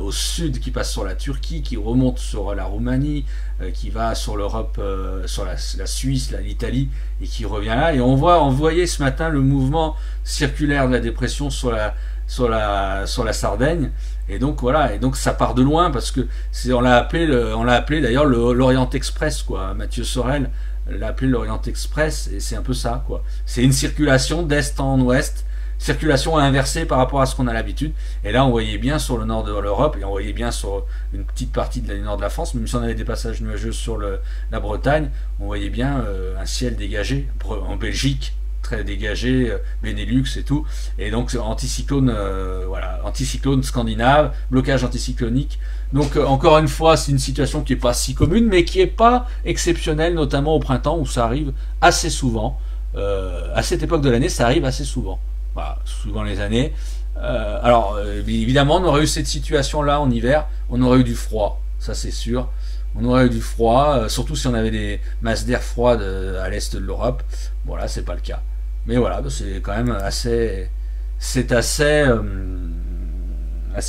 [SPEAKER 1] au sud, qui passe sur la Turquie, qui remonte sur la Roumanie, qui va sur l'Europe, sur la Suisse, l'Italie, et qui revient là. Et on voyait ce matin le mouvement circulaire de la dépression sur la Sardaigne. Et donc voilà, et donc ça part de loin parce que on l'a appelé d'ailleurs l'Orient Express, quoi. Mathieu Sorel l'a appelé l'Orient Express, et c'est un peu ça, quoi. C'est une circulation d'est en ouest, circulation inversée par rapport à ce qu'on a l'habitude. Et là, on voyait bien sur le nord de l'Europe, et on voyait bien sur une petite partie du nord de la France, même si on avait des passages nuageux sur la Bretagne, on voyait bien un ciel dégagé. En Belgique, très dégagé, Benelux et tout. Et donc, anticyclone, voilà, anticyclone scandinave, blocage anticyclonique. Donc encore une fois, c'est une situation qui n'est pas si commune, mais qui n'est pas exceptionnelle, notamment au printemps où ça arrive assez souvent. À cette époque de l'année, ça arrive assez souvent. Voilà, souvent les années. Alors évidemment, on aurait eu cette situation-là en hiver, on aurait eu du froid, ça c'est sûr. On aurait eu du froid, surtout si on avait des masses d'air froides à l'est de l'Europe. Voilà, c'est pas le cas. Mais voilà, c'est quand même assez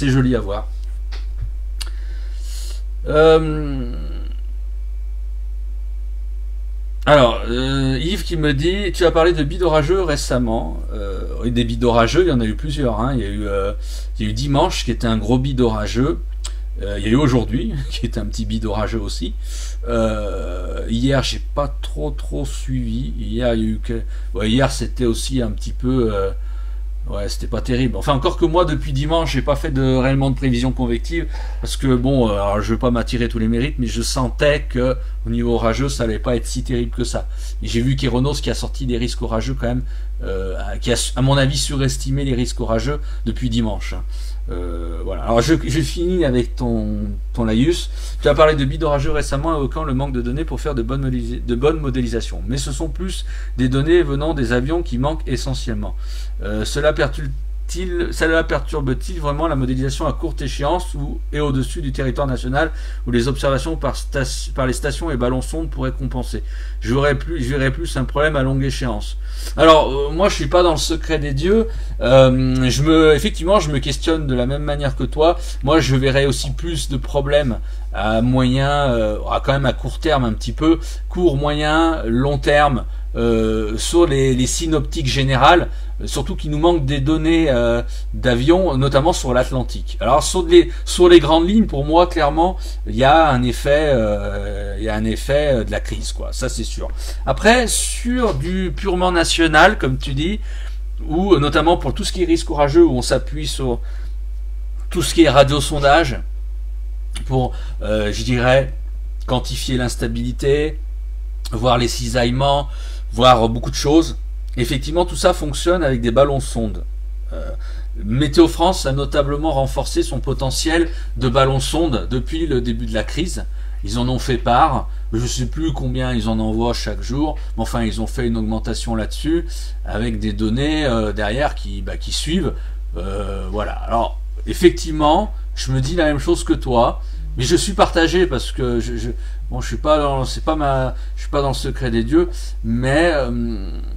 [SPEAKER 1] joli à voir. Alors, Yves qui me dit, tu as parlé de bides orageux récemment. Des bides orageux, il y en a eu plusieurs, hein. Il y a eu dimanche qui était un gros bide orageux. Il y a eu aujourd'hui qui était un petit bide orageux aussi. Hier, j'ai pas trop suivi. Hier, il y a eu hier c'était aussi un petit peu. Ouais, c'était pas terrible. Enfin, encore que moi, depuis dimanche, j'ai pas fait réellement de prévision convective, parce que bon, alors, je veux pas m'attirer tous les mérites, mais je sentais que au niveau orageux, ça allait pas être si terrible que ça. Et j'ai vu qu'Eronos qui a sorti des risques orageux quand même, qui a, à mon avis, surestimé les risques orageux depuis dimanche. Voilà. Alors je finis avec ton laïus. Tu as parlé de bides orageux récemment, évoquant le manque de données pour faire de bonnes modélisations. Mais ce sont plus des données venant des avions qui manquent essentiellement. Cela perturbe-t-il vraiment la modélisation à courte échéance et au-dessus du territoire national, où les observations par les stations et ballons sondes pourraient compenser? Je verrais plus un problème à longue échéance. Alors, moi je suis pas dans le secret des dieux, effectivement je me questionne de la même manière que toi. Moi je verrais aussi plus de problèmes à moyen, quand même à court terme un petit peu, court, moyen, long terme. sur les synoptiques générales, surtout qu'il nous manque des données d'avions, notamment sur l'Atlantique. Alors sur les grandes lignes, pour moi, clairement, il y a un effet, de la crise, quoi. Ça c'est sûr. Après, sur du purement national, comme tu dis, ou notamment pour tout ce qui est risque orageux, où on s'appuie sur tout ce qui est radiosondage pour, je dirais, quantifier l'instabilité, voir les cisaillements, voir beaucoup de choses. Effectivement, tout ça fonctionne avec des ballons sondes. Météo France a notablement renforcé son potentiel de ballons sondes depuis le début de la crise. Ils en ont fait part. Je ne sais plus combien ils en envoient chaque jour, mais enfin ils ont fait une augmentation là-dessus avec des données derrière qui suivent. Voilà. Alors effectivement, je me dis la même chose que toi, mais je suis partagé parce que bon, je suis pas dans le secret des dieux, mais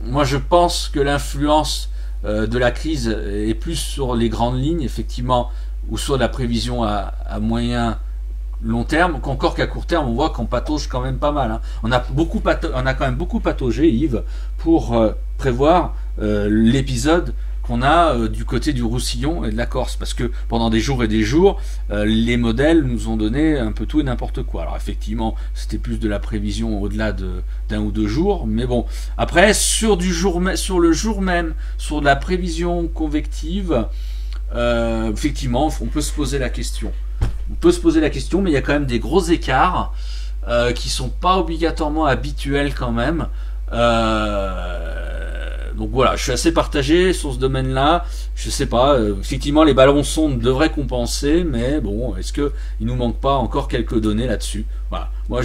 [SPEAKER 1] moi je pense que l'influence de la crise est plus sur les grandes lignes, effectivement, ou sur la prévision à moyen long terme, qu'encore qu'à court terme, on voit qu'on patauge quand même pas mal. Hein. On a quand même beaucoup pataugé, Yves, pour prévoir l'épisode qu'on a du côté du Roussillon et de la Corse, parce que pendant des jours et des jours, les modèles nous ont donné un peu tout et n'importe quoi. Alors effectivement, c'était plus de la prévision au-delà d'un ou deux jours, mais bon. Après, sur le jour même, sur de la prévision convective, effectivement, on peut se poser la question. On peut se poser la question, mais il y a quand même des gros écarts qui sont pas obligatoirement habituels quand même. Donc voilà, je suis assez partagé sur ce domaine-là. Je sais pas, effectivement, les ballons sondes devraient compenser, mais bon, est-ce que il nous manque pas encore quelques données là-dessus? Voilà, moi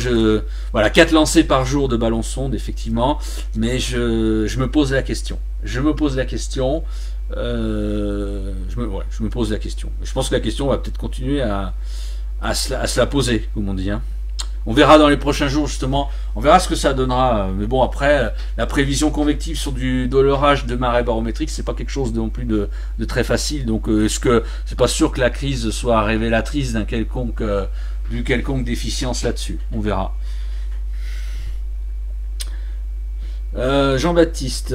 [SPEAKER 1] voilà, 4 lancers par jour de ballons sondes, effectivement, mais je me pose la question. Je me pose la question. Je me pose la question. Je pense que la question va peut-être continuer à se la poser, comme on dit. Hein. On verra dans les prochains jours, justement, on verra ce que ça donnera. Mais bon, après, la prévision convective sur de l'orage de marée barométrique, c'est pas quelque chose non plus de très facile. Donc, est-ce que c'est pas sûr que la crise soit révélatrice d'une quelconque déficience là-dessus? On verra. Jean-Baptiste,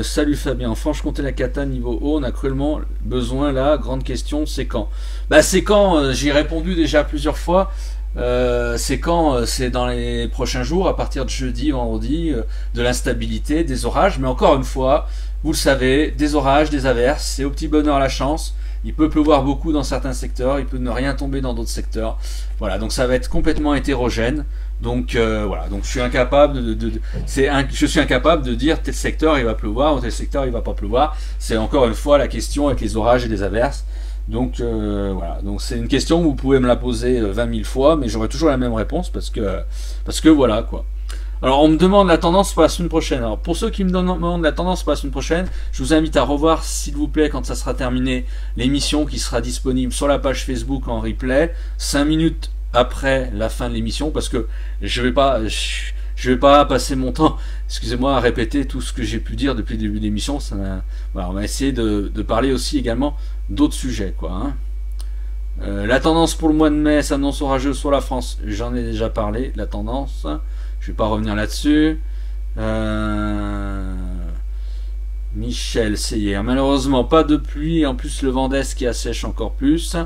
[SPEAKER 1] salut Fabien. En Franche-Comté, la cata niveau haut, on a cruellement besoin là. Grande question, c'est quand? Bah, c'est quand, j'y ai répondu déjà plusieurs fois. C'est quand? C'est dans les prochains jours, à partir de jeudi, vendredi, de l'instabilité, des orages. Mais encore une fois, vous le savez, des orages, des averses, c'est au petit bonheur la chance. Il peut pleuvoir beaucoup dans certains secteurs, il peut ne rien tomber dans d'autres secteurs. Voilà, donc ça va être complètement hétérogène. Donc voilà, donc je suis incapable je suis incapable de dire tel secteur il va pleuvoir ou tel secteur il va pas pleuvoir. C'est encore une fois la question avec les orages et les averses. Donc voilà, donc c'est une question où vous pouvez me la poser 20 000 fois, mais j'aurai toujours la même réponse parce que voilà quoi. Alors on me demande la tendance pour la semaine prochaine. Alors pour ceux qui me demandent la tendance pour la semaine prochaine, je vous invite à revoir s'il vous plaît quand ça sera terminé l'émission qui sera disponible sur la page Facebook en replay 5 minutes après la fin de l'émission, parce que je vais pas passer mon temps, excusez-moi, à répéter tout ce que j'ai pu dire depuis le début de l'émission. Voilà, on va essayer de parler aussi également d'autres sujets, quoi. Hein. La tendance pour le mois de mai s'annonce orageuse sur la France. J'en ai déjà parlé, la tendance. Je vais pas revenir là-dessus. Michel Seyer. Malheureusement, pas de pluie. En plus, le vent d'est qui assèche encore plus.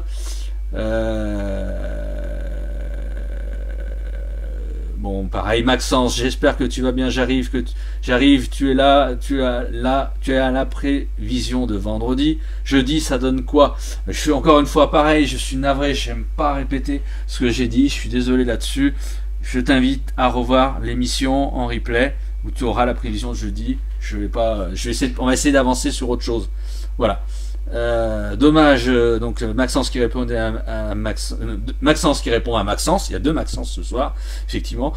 [SPEAKER 1] Bon, pareil, Maxence, j'espère que tu vas bien. J'arrive, tu es là, tu es à la prévision de vendredi. Jeudi, ça donne quoi? Je suis encore une fois pareil, je suis navré, j'aime pas répéter ce que j'ai dit, je suis désolé là-dessus. Je t'invite à revoir l'émission en replay où tu auras la prévision de jeudi. On va essayer d'avancer sur autre chose. Voilà. Dommage, donc Maxence qui répondait Maxence qui répond à Maxence, il y a deux Maxence ce soir, effectivement.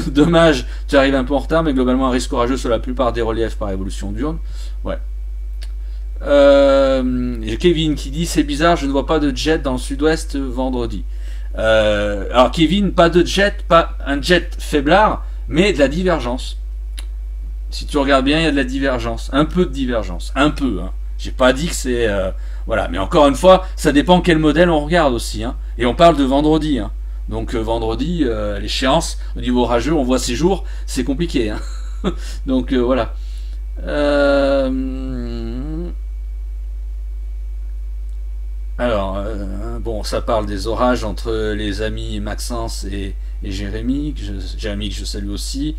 [SPEAKER 1] Dommage, tu arrives un peu en retard, mais globalement un risque orageux sur la plupart des reliefs par évolution diurne. Ouais. Kevin qui dit c'est bizarre, je ne vois pas de jet dans le sud-ouest vendredi. Alors Kevin, pas de jet, pas un jet faiblard, mais de la divergence. Si tu regardes bien, il y a de la divergence, un peu de divergence, un peu, hein. J'ai pas dit que c'est voilà, mais encore une fois, ça dépend quel modèle on regarde aussi, hein. Et on parle de vendredi, hein. Donc vendredi, l'échéance au niveau orageux, on voit ces jours, c'est compliqué, hein. Donc voilà. Bon, ça parle des orages entre les amis Maxence et Jérémy, Jérémy que je salue aussi.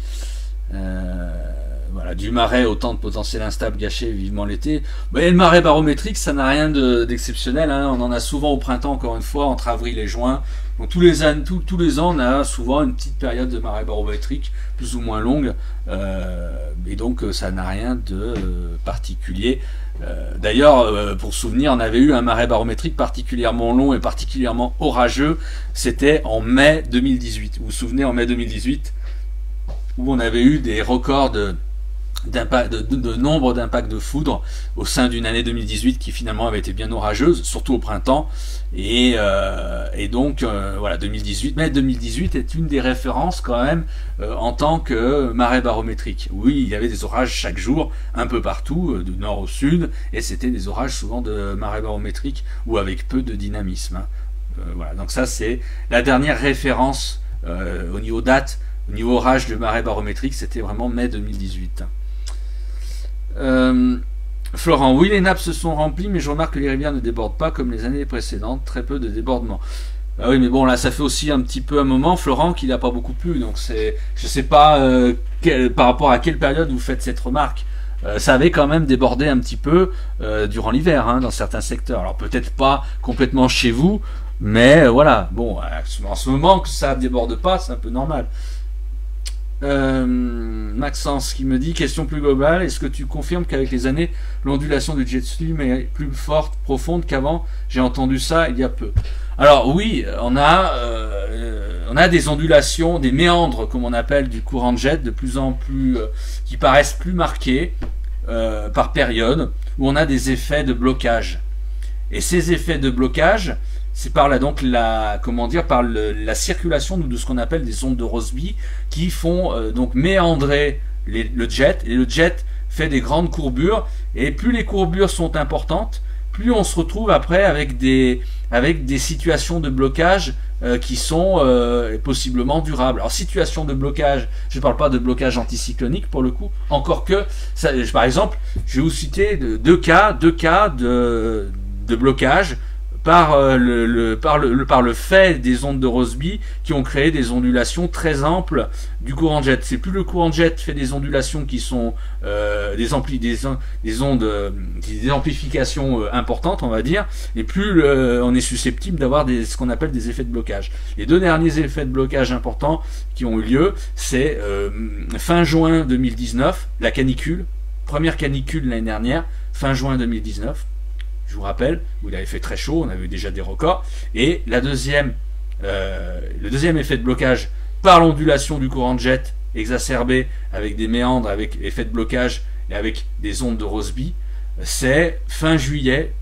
[SPEAKER 1] Voilà, du marais au temps de potentiel instable gâché vivement l'été. Mais le marais barométrique, ça n'a rien d'exceptionnel. Hein. On en a souvent au printemps, encore une fois, entre avril et juin. Donc tous les ans, on a souvent une petite période de marais barométrique, plus ou moins longue. Et donc ça n'a rien de particulier. D'ailleurs, pour souvenir, on avait eu un marais barométrique particulièrement long et particulièrement orageux. C'était en mai 2018. Vous vous souvenez, en mai 2018, où on avait eu des records de nombre d'impacts de foudre au sein d'une année 2018 qui finalement avait été bien orageuse, surtout au printemps. Et donc voilà, 2018, mai 2018 est une des références quand même en tant que marais barométrique. Oui, il y avait des orages chaque jour, un peu partout, du nord au sud, et c'était des orages souvent de marais barométrique ou avec peu de dynamisme. Hein. Voilà, donc ça c'est la dernière référence au niveau date. Au niveau orage de marée barométrique, c'était vraiment mai 2018. Florent, oui, les nappes se sont remplies, mais je remarque que les rivières ne débordent pas comme les années précédentes, très peu de débordements. Ah oui, mais bon, là, ça fait aussi un petit peu un moment, Florent, qu'il n'a pas beaucoup plu, donc je sais pas par rapport à quelle période vous faites cette remarque. Ça avait quand même débordé un petit peu durant l'hiver, hein, dans certains secteurs. Alors peut-être pas complètement chez vous, mais voilà, bon, en ce moment que ça déborde pas, c'est un peu normal. Maxence qui me dit, question plus globale, est-ce que tu confirmes qu'avec les années, l'ondulation du jet stream est plus forte, profonde qu'avant? J'ai entendu ça il y a peu. Alors oui, on a des ondulations, des méandres, comme on appelle, du courant de jet, de plus en plus, qui paraissent plus marqués par période, où on a des effets de blocage. Et ces effets de blocage, c'est par là donc la circulation de ce qu'on appelle des ondes de Rossby qui font donc méandrer le jet, et le jet fait des grandes courbures, et plus les courbures sont importantes, plus on se retrouve après avec des situations de blocage qui sont possiblement durables. Alors situation de blocage, je ne parle pas de blocage anticyclonique pour le coup, encore que ça, par exemple, je vais vous citer deux cas de blocage par le fait des ondes de Rossby qui ont créé des ondulations très amples du courant de jet. C'est plus le courant de jet fait des ondulations qui sont des amplifications importantes, on va dire, et plus on est susceptible d'avoir ce qu'on appelle des effets de blocage. Les deux derniers effets de blocage importants qui ont eu lieu, c'est fin juin 2019, la canicule, première canicule l'année dernière, fin juin 2019. Je vous rappelle, où il avait fait très chaud, on avait eu déjà des records. Et le deuxième effet de blocage par l'ondulation du courant de jet exacerbé avec des méandres, avec effet de blocage et avec des ondes de Rossby, c'est fin juillet,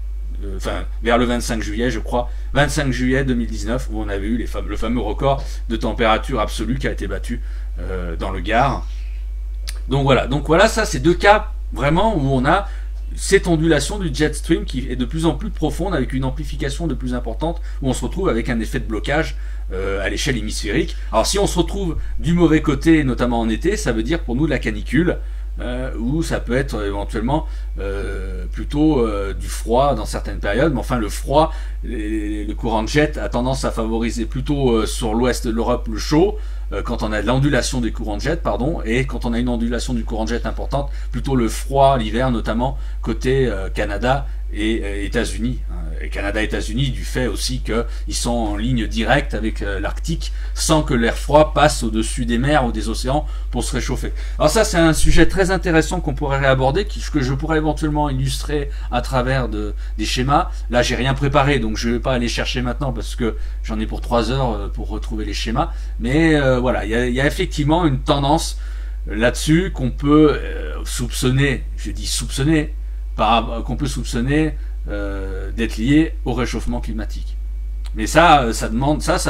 [SPEAKER 1] vers le 25 juillet, je crois, 25 juillet 2019, où on avait eu le fameux record de température absolue qui a été battu dans le Gard. Donc voilà, ça c'est deux cas vraiment où on a cette ondulation du jet stream qui est de plus en plus profonde avec une amplification de plus importante, où on se retrouve avec un effet de blocage à l'échelle hémisphérique. Alors si on se retrouve du mauvais côté, notamment en été, ça veut dire pour nous de la canicule, ou ça peut être éventuellement plutôt du froid dans certaines périodes, mais enfin le froid, le courant de jet a tendance à favoriser plutôt sur l'ouest de l'Europe le chaud, quand on a de l'ondulation des courants de jet, pardon, et quand on a une ondulation du courant de jet importante, plutôt le froid l'hiver, notamment côté Canada et États-Unis. Et Canada et États-Unis, du fait aussi qu'ils sont en ligne directe avec l'Arctique, sans que l'air froid passe au-dessus des mers ou des océans pour se réchauffer. Alors ça, c'est un sujet très intéressant qu'on pourrait réaborder, que je pourrais éventuellement illustrer à travers des schémas. Là, j'ai rien préparé, donc je ne vais pas aller chercher maintenant, parce que j'en ai pour 3 heures pour retrouver les schémas. Mais voilà, il y a effectivement une tendance là-dessus qu'on peut soupçonner, je dis soupçonner, qu'on peut soupçonner d'être lié au réchauffement climatique. Mais ça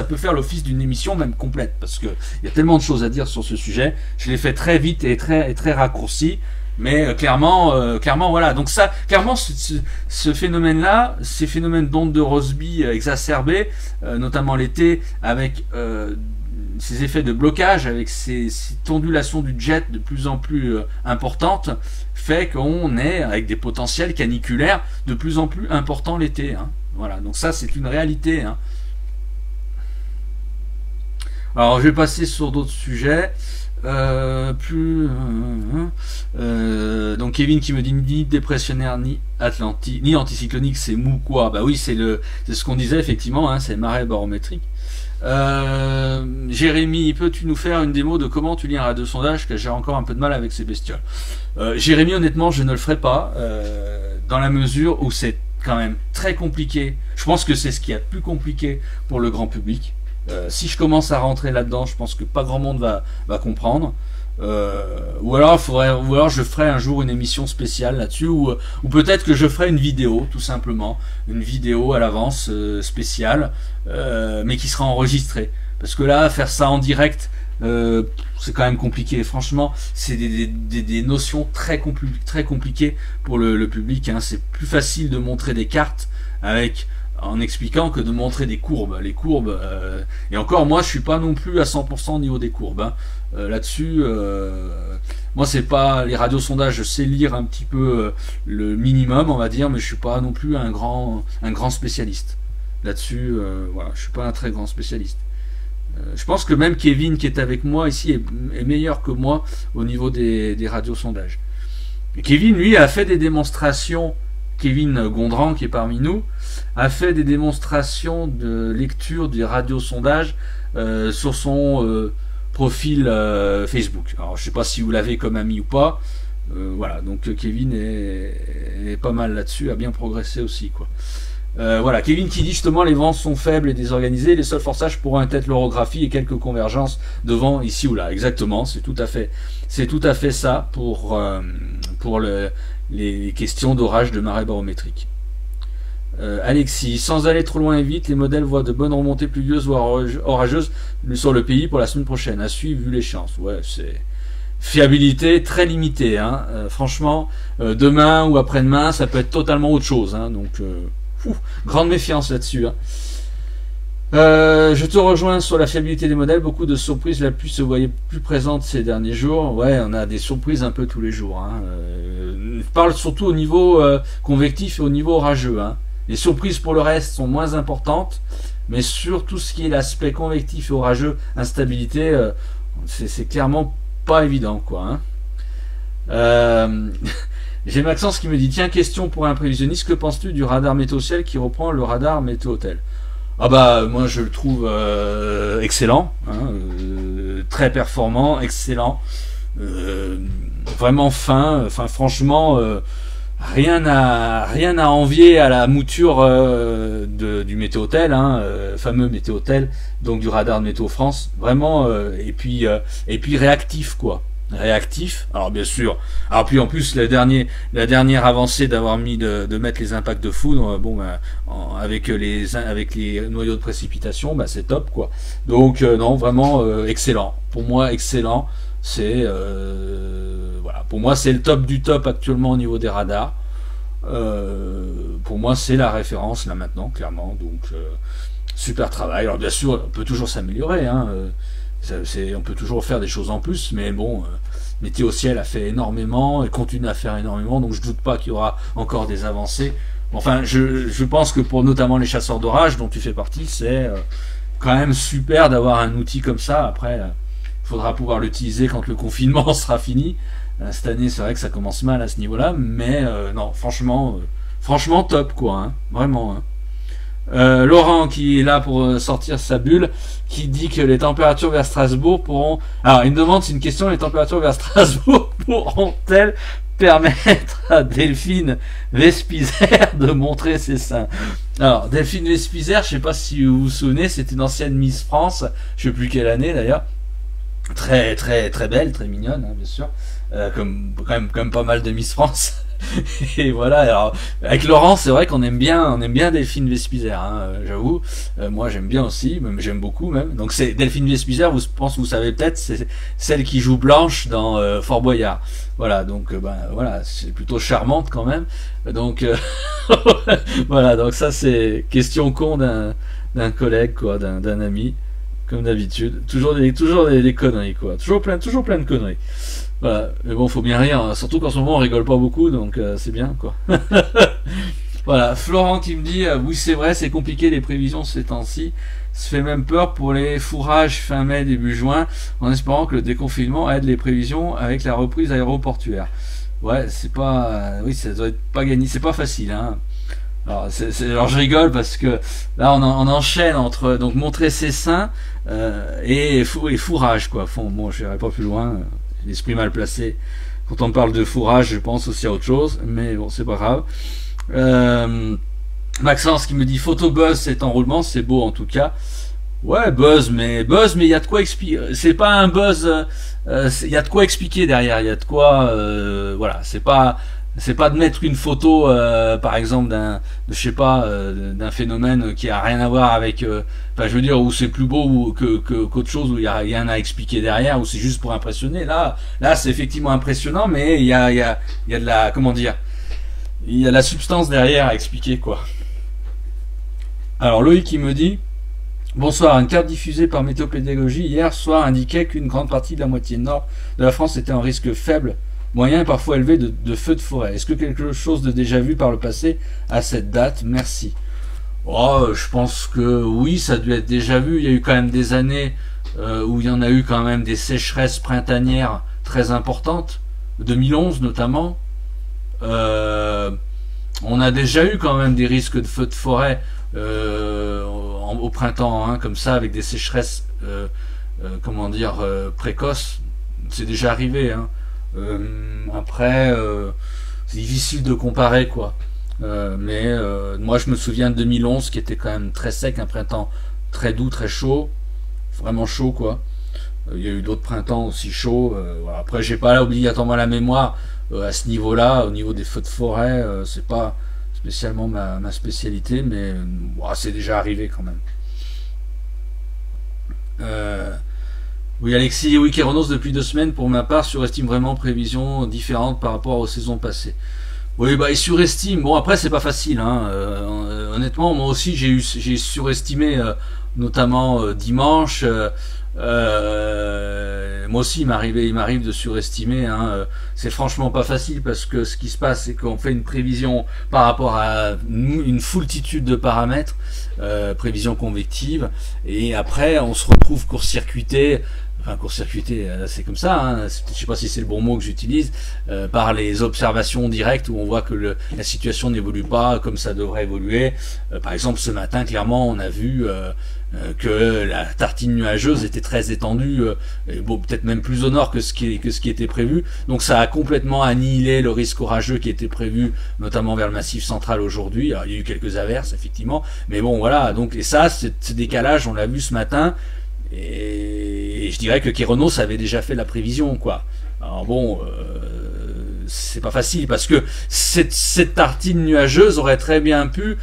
[SPEAKER 1] peut faire l'office d'une émission même complète, parce que il y a tellement de choses à dire sur ce sujet. Je l'ai fait très vite et très raccourci, mais clairement voilà. Donc ça, clairement, ce phénomène-là, ces phénomènes d'ondes de Rossby exacerbées, notamment l'été, avec ces effets de blocage, avec cette ondulation du jet de plus en plus importante, fait qu'on est avec des potentiels caniculaires de plus en plus importants l'été. Hein. Voilà, donc ça c'est une réalité. Hein. Alors je vais passer sur d'autres sujets. Donc Kevin qui me dit ni dépressionnaire ni ni anticyclonique, c'est mou quoi. Bah oui, c'est ce qu'on disait effectivement, hein, c'est marée barométrique. Jérémy, peux-tu nous faire une démo de comment tu lis un radiosondage, que j'ai encore un peu de mal avec ces bestioles. Jérémy, honnêtement, je ne le ferai pas, dans la mesure où c'est quand même très compliqué. Je pense que c'est ce qui est le plus compliqué pour le grand public. Si je commence à rentrer là-dedans, je pense que pas grand monde va comprendre. Ou alors je ferai un jour une émission spéciale là-dessus, ou peut-être que je ferai une vidéo, tout simplement, une vidéo à l'avance spéciale, mais qui sera enregistrée. Parce que là, faire ça en direct, c'est quand même compliqué. Franchement, c'est des notions très compliquées pour le public. Hein. C'est plus facile de montrer des cartes en expliquant que de montrer des courbes. Les courbes, et encore moi je suis pas non plus à 100% au niveau des courbes. Hein. Là-dessus, moi c'est pas les radiosondages, je sais lire un petit peu le minimum on va dire, mais je suis pas non plus un grand spécialiste. Là-dessus, voilà, je suis pas un très grand spécialiste. Je pense que même Kevin qui est avec moi ici est meilleur que moi au niveau des radiosondages. Et Kevin lui a fait des démonstrations. Kevin Gondran, qui est parmi nous, a fait des démonstrations de lecture du radiosondage sur son profil Facebook. Alors, je ne sais pas si vous l'avez comme ami ou pas. Voilà, donc Kevin est pas mal là-dessus, a bien progressé aussi, quoi. Voilà, Kevin qui dit justement les vents sont faibles et désorganisés, les seuls forçages pourraient être l'orographie et quelques convergences de vent ici ou là. Exactement, c'est tout à fait ça pour les questions d'orage de marée barométrique. Alexis, sans aller trop loin et vite, les modèles voient de bonnes remontées pluvieuses ou orageuses sur le pays pour la semaine prochaine. À suivre vu les chances. Ouais, c'est fiabilité très limitée. Hein. Franchement, demain ou après-demain, ça peut être totalement autre chose. Hein. Donc, grande méfiance là-dessus. Hein. Je te rejoins sur la fiabilité des modèles. Beaucoup de surprises, la pluie se voyait plus présente ces derniers jours. Ouais, on a des surprises un peu tous les jours. Hein. Je parle surtout au niveau convectif et au niveau orageux. Hein. Les surprises pour le reste sont moins importantes, mais sur tout ce qui est l'aspect convectif et orageux, instabilité, c'est clairement pas évident, quoi. Hein. J'ai Maxence qui me dit, tiens, question pour un prévisionniste, que penses-tu du radar météo-ciel qui reprend le radar météo-tel? Ah bah moi je le trouve excellent, hein, très performant, excellent, vraiment fin, enfin franchement rien à envier à la mouture du Météo-Tel, hein, fameux Météo-Tel, donc du radar de Météo France, vraiment et puis réactif quoi. Réactif, alors bien sûr, alors puis en plus la dernière avancée d'avoir mis de mettre les impacts de foudre, bon ben, avec les noyaux de précipitation, ben, c'est top quoi. Donc non, vraiment excellent, pour moi excellent, c'est voilà, pour moi c'est le top du top actuellement au niveau des radars. Pour moi c'est la référence là maintenant clairement, donc super travail. Alors bien sûr on peut toujours s'améliorer, hein, on peut toujours faire des choses en plus, mais bon, Météo-Ciel a fait énormément et continue à faire énormément, donc je doute pas qu'il y aura encore des avancées. Enfin, je pense que pour notamment les chasseurs d'orage dont tu fais partie, c'est quand même super d'avoir un outil comme ça. Après, il faudra pouvoir l'utiliser quand le confinement sera fini. Cette année, c'est vrai que ça commence mal à ce niveau-là, mais non, franchement top quoi, hein, vraiment. Hein. Laurent qui est là pour sortir sa bulle, qui dit que les températures vers Strasbourg pourront... Alors il me demande, c'est une question, les températures vers Strasbourg pourront-elles permettre à Delphine Vespizer de montrer ses seins? Alors Delphine Vespizer, je sais pas si vous vous souvenez, c'est une ancienne Miss France, je sais plus quelle année d'ailleurs, très très très belle, très mignonne, hein, bien sûr, comme pas mal de Miss France. Et voilà, alors avec Laurent c'est vrai qu'on aime bien Delphine Vespizer, hein, j'avoue, moi j'aime bien aussi, même j'aime beaucoup même. Donc c'est Delphine Vespizer, vous savez peut-être, c'est celle qui joue Blanche dans Fort Boyard. Voilà, donc ben voilà, c'est plutôt charmante quand même. Donc voilà, donc ça c'est question con d'un collègue quoi, d'un ami comme d'habitude. Des conneries, quoi. Toujours plein de conneries. Voilà. Mais bon, faut bien rire, hein. Surtout qu'en ce moment on rigole pas beaucoup, donc c'est bien, quoi. Voilà. Florent qui me dit, oui c'est vrai, c'est compliqué les prévisions ces temps-ci. Ça fait même peur pour les fourrages fin mai, début juin, en espérant que le déconfinement aide les prévisions avec la reprise aéroportuaire. Ouais, c'est pas... oui, ça doit être pas gagné, c'est pas facile, hein. Alors je rigole parce que là on enchaîne entre donc montrer ses seins et fourrage, quoi. Bon, je n'irai pas plus loin, l'esprit mal placé. Quand on parle de fourrage, je pense aussi à autre chose, mais bon, c'est pas grave. Maxence qui me dit photo buzz cet enroulement, c'est beau en tout cas. Ouais, buzz, mais il y a de quoi expliquer. C'est pas un buzz, il y a de quoi expliquer derrière. Il y a de quoi, voilà. C'est pas de mettre une photo, par exemple d'un phénomène qui a rien à voir avec, enfin, je veux dire, où c'est plus beau qu'autre chose, où il y a rien à expliquer derrière, où c'est juste pour impressionner. Là, c'est effectivement impressionnant, mais il y a de la, comment dire, il y a de la substance derrière à expliquer, quoi. Alors Loïc qui me dit bonsoir, une carte diffusée par Météopédagogie hier soir indiquait qu'une grande partie de la moitié nord de la France était en risque faible, moyen et parfois élevé de feux de forêt. Est-ce que quelque chose de déjà vu par le passé à cette date? Merci. Oh, je pense que oui, ça a dû être déjà vu. Il y a eu quand même des années où il y en a eu quand même des sécheresses printanières très importantes, 2011 notamment. On a déjà eu quand même des risques de feux de forêt au printemps, hein, comme ça, avec des sécheresses, comment dire, précoces. C'est déjà arrivé, hein. Après, c'est difficile de comparer, quoi. Mais moi, je me souviens de 2011, qui était quand même très sec, un printemps très doux, très chaud, vraiment chaud, quoi. Il y a eu d'autres printemps aussi chauds. Voilà. Après, j'ai pas là obligatoirement la mémoire à ce niveau-là, au niveau des feux de forêt, c'est pas spécialement ma spécialité, mais c'est déjà arrivé quand même. Oui, Alexis, oui, Kéronos depuis 2 semaines pour ma part surestime vraiment prévisions différentes par rapport aux saisons passées. Oui, bah il surestime. Bon, après c'est pas facile, hein. Honnêtement, moi aussi j'ai surestimé, notamment dimanche. Moi aussi il m'arrive de surestimer, hein. C'est franchement pas facile parce que ce qui se passe c'est qu'on fait une prévision par rapport à une foultitude de paramètres, prévision convective, et après on se retrouve court-circuité. Enfin, court-circuité, c'est comme ça, hein. Je sais pas si c'est le bon mot que j'utilise, par les observations directes où on voit que la situation n'évolue pas comme ça devrait évoluer. Par exemple, ce matin, clairement, on a vu que la tartine nuageuse était très étendue, bon, peut-être même plus au nord que ce qui était prévu. Donc ça a complètement annihilé le risque orageux qui était prévu, notamment vers le Massif central aujourd'hui. Alors il y a eu quelques averses, effectivement, mais bon, voilà. Donc, et ça, ce décalage, on l'a vu ce matin. Et je dirais que Kéronos avait déjà fait la prévision, quoi. Alors bon, c'est pas facile parce que cette tartine nuageuse aurait très bien pu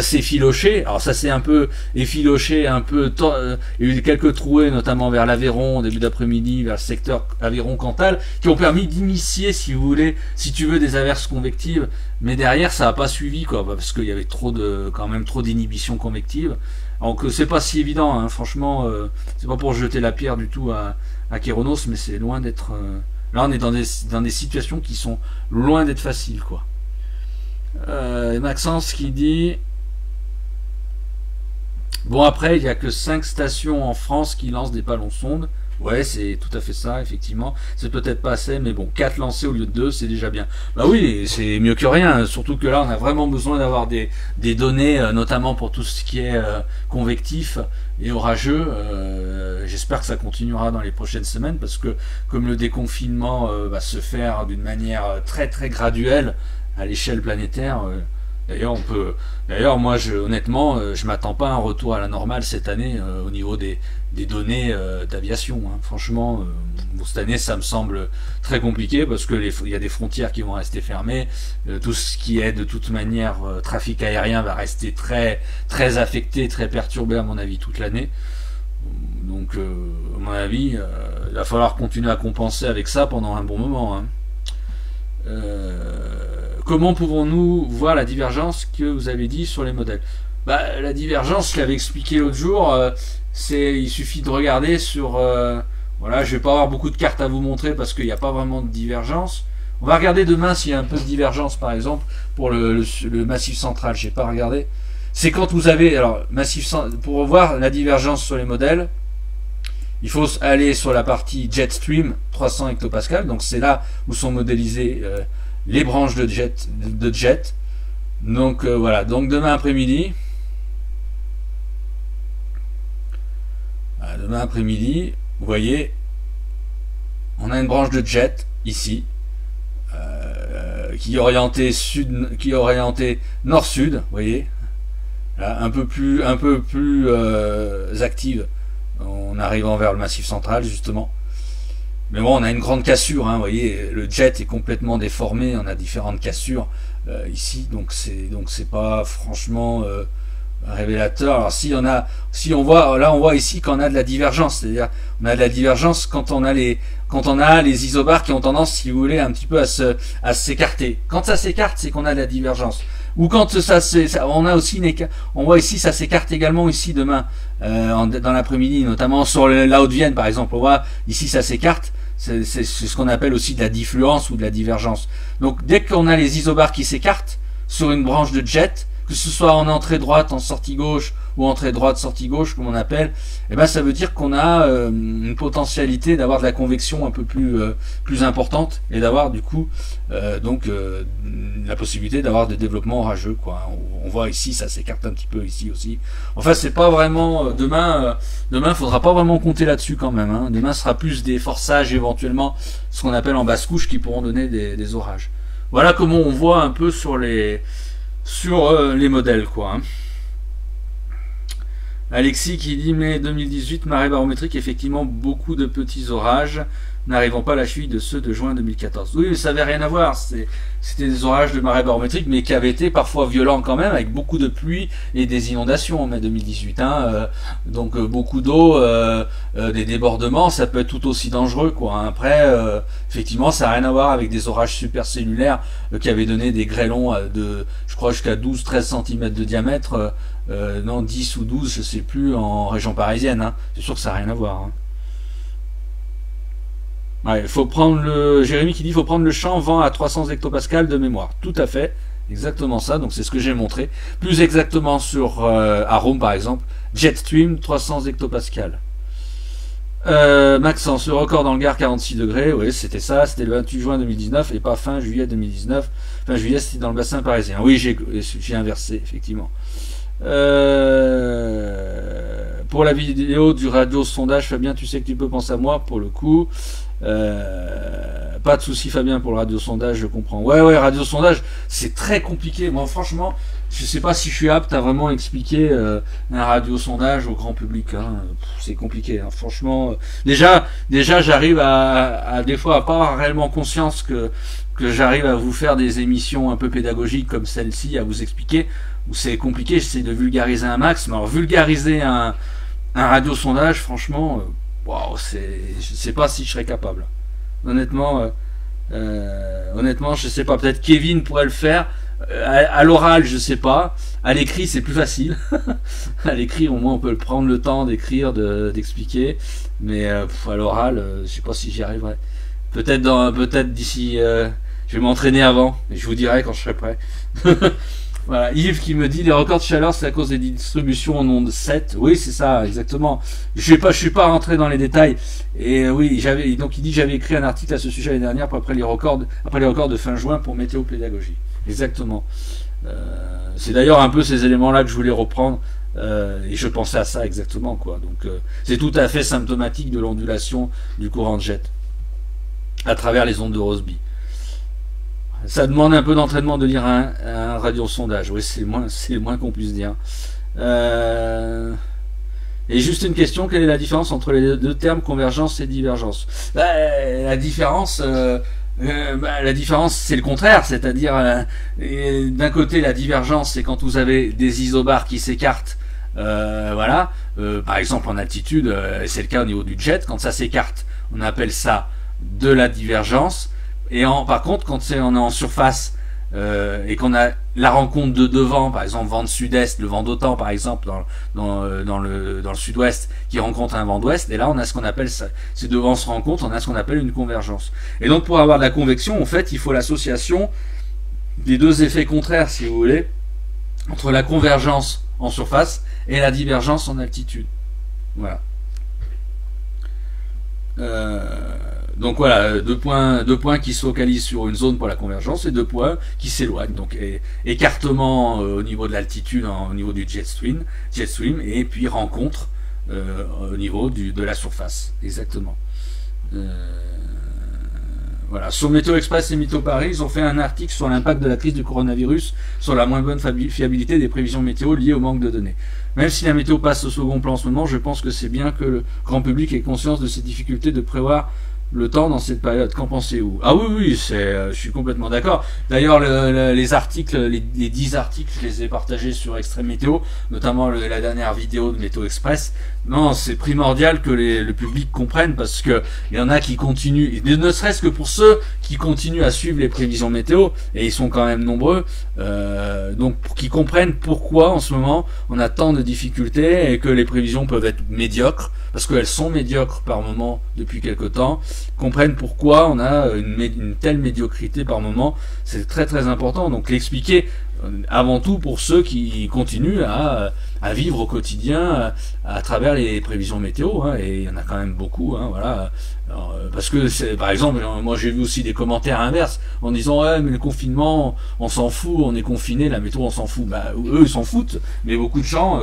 [SPEAKER 1] s'effilocher. Alors ça s'est un peu effiloché, il y a eu quelques trouées, notamment vers l'Aveyron, début d'après-midi, vers le secteur Aveyron-Cantal, qui ont permis d'initier, si vous voulez, si tu veux, des averses convectives. Mais derrière, ça n'a pas suivi, quoi, parce qu'il y avait quand même trop d'inhibition convective. Donc c'est pas si évident, hein. Franchement, c'est pas pour jeter la pierre du tout à Kéronos, mais c'est loin d'être... là on est dans des situations qui sont loin d'être faciles, quoi. Maxence qui dit... Bon, après, il n'y a que 5 stations en France qui lancent des ballons sondes. Ouais, c'est tout à fait ça, effectivement. C'est peut-être pas assez, mais bon, 4 lancés au lieu de 2, c'est déjà bien. Bah oui, c'est mieux que rien, surtout que là, on a vraiment besoin d'avoir des données, notamment pour tout ce qui est convectif et orageux. J'espère que ça continuera dans les prochaines semaines, parce que comme le déconfinement va se faire d'une manière très très graduelle à l'échelle planétaire, D'ailleurs, moi, honnêtement, je m'attends pas à un retour à la normale cette année au niveau des données d'aviation, hein. Franchement, cette année, ça me semble très compliqué parce que il y a des frontières qui vont rester fermées. Tout ce qui est de toute manière trafic aérien va rester très très affecté, très perturbé à mon avis toute l'année. Donc, à mon avis, il va falloir continuer à compenser avec ça pendant un bon moment, hein. Comment pouvons-nous voir la divergence que vous avez dit sur les modèles? Bah, la divergence, je l'avais expliqué l'autre jour, il suffit de regarder sur... voilà, je vais pas avoir beaucoup de cartes à vous montrer parce qu'il n'y a pas vraiment de divergence. On va regarder demain s'il y a un peu de divergence, par exemple, pour le massif central. Je n'ai pas regardé. C'est quand vous avez... Alors, pour voir la divergence sur les modèles, il faut aller sur la partie Jetstream 300 hectopascal. Donc, c'est là où sont modélisées les branches de jet. Donc, voilà. Donc, demain après-midi... Demain après-midi, vous voyez, on a une branche de jet ici, qui est orientée nord-sud, vous voyez, là, un peu plus active en arrivant vers le massif central justement. Mais bon, on a une grande cassure, hein, vous voyez, le jet est complètement déformé, on a différentes cassures ici, donc c'est pas franchement révélateur. Alors si on voit ici qu'on a de la divergence, c'est-à-dire on a de la divergence quand on a les isobars qui ont tendance, si vous voulez, un petit peu à s'écarter. Quand ça s'écarte, c'est qu'on a de la divergence. Ou quand on a aussi on voit ici ça s'écarte également ici demain dans l'après-midi, notamment sur la Haute-Vienne par exemple. On voit ici ça s'écarte. C'est ce qu'on appelle aussi de la diffluence ou de la divergence. Donc dès qu'on a les isobars qui s'écartent sur une branche de jet, que ce soit en entrée droite, en sortie gauche, ou entrée droite, sortie gauche, comme on appelle, eh ben ça veut dire qu'on a une potentialité d'avoir de la convection un peu plus importante, et d'avoir du coup la possibilité d'avoir des développements orageux, quoi. On voit ici, ça s'écarte un petit peu ici aussi. Enfin, c'est pas vraiment demain, faudra pas vraiment compter là-dessus quand même, hein. Demain sera plus des forçages éventuellement, ce qu'on appelle en basse couche, qui pourront donner des orages. Voilà comment on voit un peu sur les modèles, quoi, hein. Alexis qui dit mai 2018, marée barométrique, effectivement beaucoup de petits orages, n'arrivant pas à la cheville de ceux de juin 2014. Oui, mais ça n'avait rien à voir, c'était des orages de marée barométrique, mais qui avaient été parfois violents quand même, avec beaucoup de pluie et des inondations en mai 2018, hein. Donc beaucoup d'eau, des débordements, ça peut être tout aussi dangereux, quoi, hein. Après, effectivement, ça n'a rien à voir avec des orages supercellulaires qui avaient donné des grêlons de, je crois, jusqu'à 12-13 cm de diamètre, non, 10 ou 12, je sais plus, en région parisienne, hein. C'est sûr que ça n'a rien à voir, hein. Ouais, faut prendre Jérémy qui dit faut prendre le champ vent à 300 hectopascal de mémoire. Tout à fait, exactement ça. Donc c'est ce que j'ai montré. Plus exactement sur à Rome par exemple, Jetstream 300 hectopascal. Maxence, le record dans le Gard 46 degrés. Oui, c'était ça. C'était le 28 juin 2019 et pas fin juillet 2019. Fin juillet, c'était dans le bassin parisien. Oui, j'ai inversé effectivement. Pour la vidéo du radio sondage, Fabien, tu sais que tu peux penser à moi pour le coup. Pas de souci Fabien pour le radio-sondage, je comprends. Ouais, radio-sondage, c'est très compliqué. Moi, franchement, je sais pas si je suis apte à vraiment expliquer un radio-sondage au grand public, hein. C'est compliqué, hein. Franchement. Déjà, j'arrive à des fois à pas avoir réellement conscience que j'arrive à vous faire des émissions un peu pédagogiques comme celle-ci, à vous expliquer, où c'est compliqué, j'essaie de vulgariser un max, mais alors vulgariser un radio-sondage, franchement... Wow, je sais pas si je serais capable. Honnêtement, je sais pas. Peut-être Kevin pourrait le faire. À l'oral, je sais pas. À l'écrit, c'est plus facile. À l'écrit, au moins, on peut prendre le temps d'écrire, d'expliquer. Mais à l'oral, je sais pas si j'y arriverai. Peut-être d'ici. Je vais m'entraîner avant. Et je vous dirai quand je serai prêt. Voilà, Yves qui me dit les records de chaleur c'est à cause des distributions en onde 7. Oui, c'est ça, exactement. Je suis pas rentré dans les détails. Et oui, donc il dit j'avais écrit un article à ce sujet l'année dernière après les records de fin juin pour Météo Pédagogie. Exactement. C'est d'ailleurs un peu ces éléments-là que je voulais reprendre. Et je pensais à ça exactement, quoi. Donc c'est tout à fait symptomatique de l'ondulation du courant de jet à travers les ondes de Rossby. Ça demande un peu d'entraînement de lire un radio-sondage. Oui, c'est le moins qu'on puisse dire. Et juste une question, quelle est la différence entre les deux termes convergence et divergence? La différence, c'est le contraire, c'est-à-dire d'un côté la divergence, c'est quand vous avez des isobars qui s'écartent, voilà. Par exemple en altitude, c'est le cas au niveau du jet, quand ça s'écarte, on appelle ça de la divergence. Et par contre, quand on est en surface, et qu'on a la rencontre de deux vents, par exemple vent de sud-est, le vent d'OTAN par exemple dans le sud-ouest qui rencontre un vent d'ouest, et là on a ce qu'on appelle ça, ces deux vents se rencontrent, on a ce qu'on appelle une convergence. Et donc pour avoir de la convection, en fait, il faut l'association des deux effets contraires, si vous voulez, entre la convergence en surface et la divergence en altitude. Voilà. Donc voilà, deux points qui se focalisent sur une zone pour la convergence et deux points qui s'éloignent. Donc écartement au niveau de l'altitude, au niveau du jet stream, et puis rencontre au niveau de la surface. Exactement. Voilà. Sur Météo Express et Météo Paris, ils ont fait un article sur l'impact de la crise du coronavirus sur la moins bonne fiabilité des prévisions météo liées au manque de données. Même si la météo passe au second plan en ce moment, je pense que c'est bien que le grand public ait conscience de ces difficultés de prévoir le temps dans cette période. Qu'en pensez-vous? Ah oui, je suis complètement d'accord. D'ailleurs, les articles, les 10 articles, je les ai partagés sur Extrême Météo, notamment la dernière vidéo de Météo Express. Non, c'est primordial que le public comprenne, parce que il y en a qui continuent, ne serait-ce que pour ceux qui continuent à suivre les prévisions météo, et ils sont quand même nombreux, donc pour qu'ils comprennent pourquoi en ce moment on a tant de difficultés et que les prévisions peuvent être médiocres, parce qu'elles sont médiocres par moment depuis quelque temps, comprennent pourquoi on a une telle médiocrité par moment. C'est très très important, donc l'expliquer avant tout pour ceux qui continuent à vivre au quotidien à travers les prévisions météo, hein, et il y en a quand même beaucoup, hein, voilà. Alors, parce que par exemple, moi j'ai vu aussi des commentaires inverses en disant ouais, mais le confinement on s'en fout, on est confiné, la météo on s'en fout. Bah eux ils s'en foutent, mais beaucoup de gens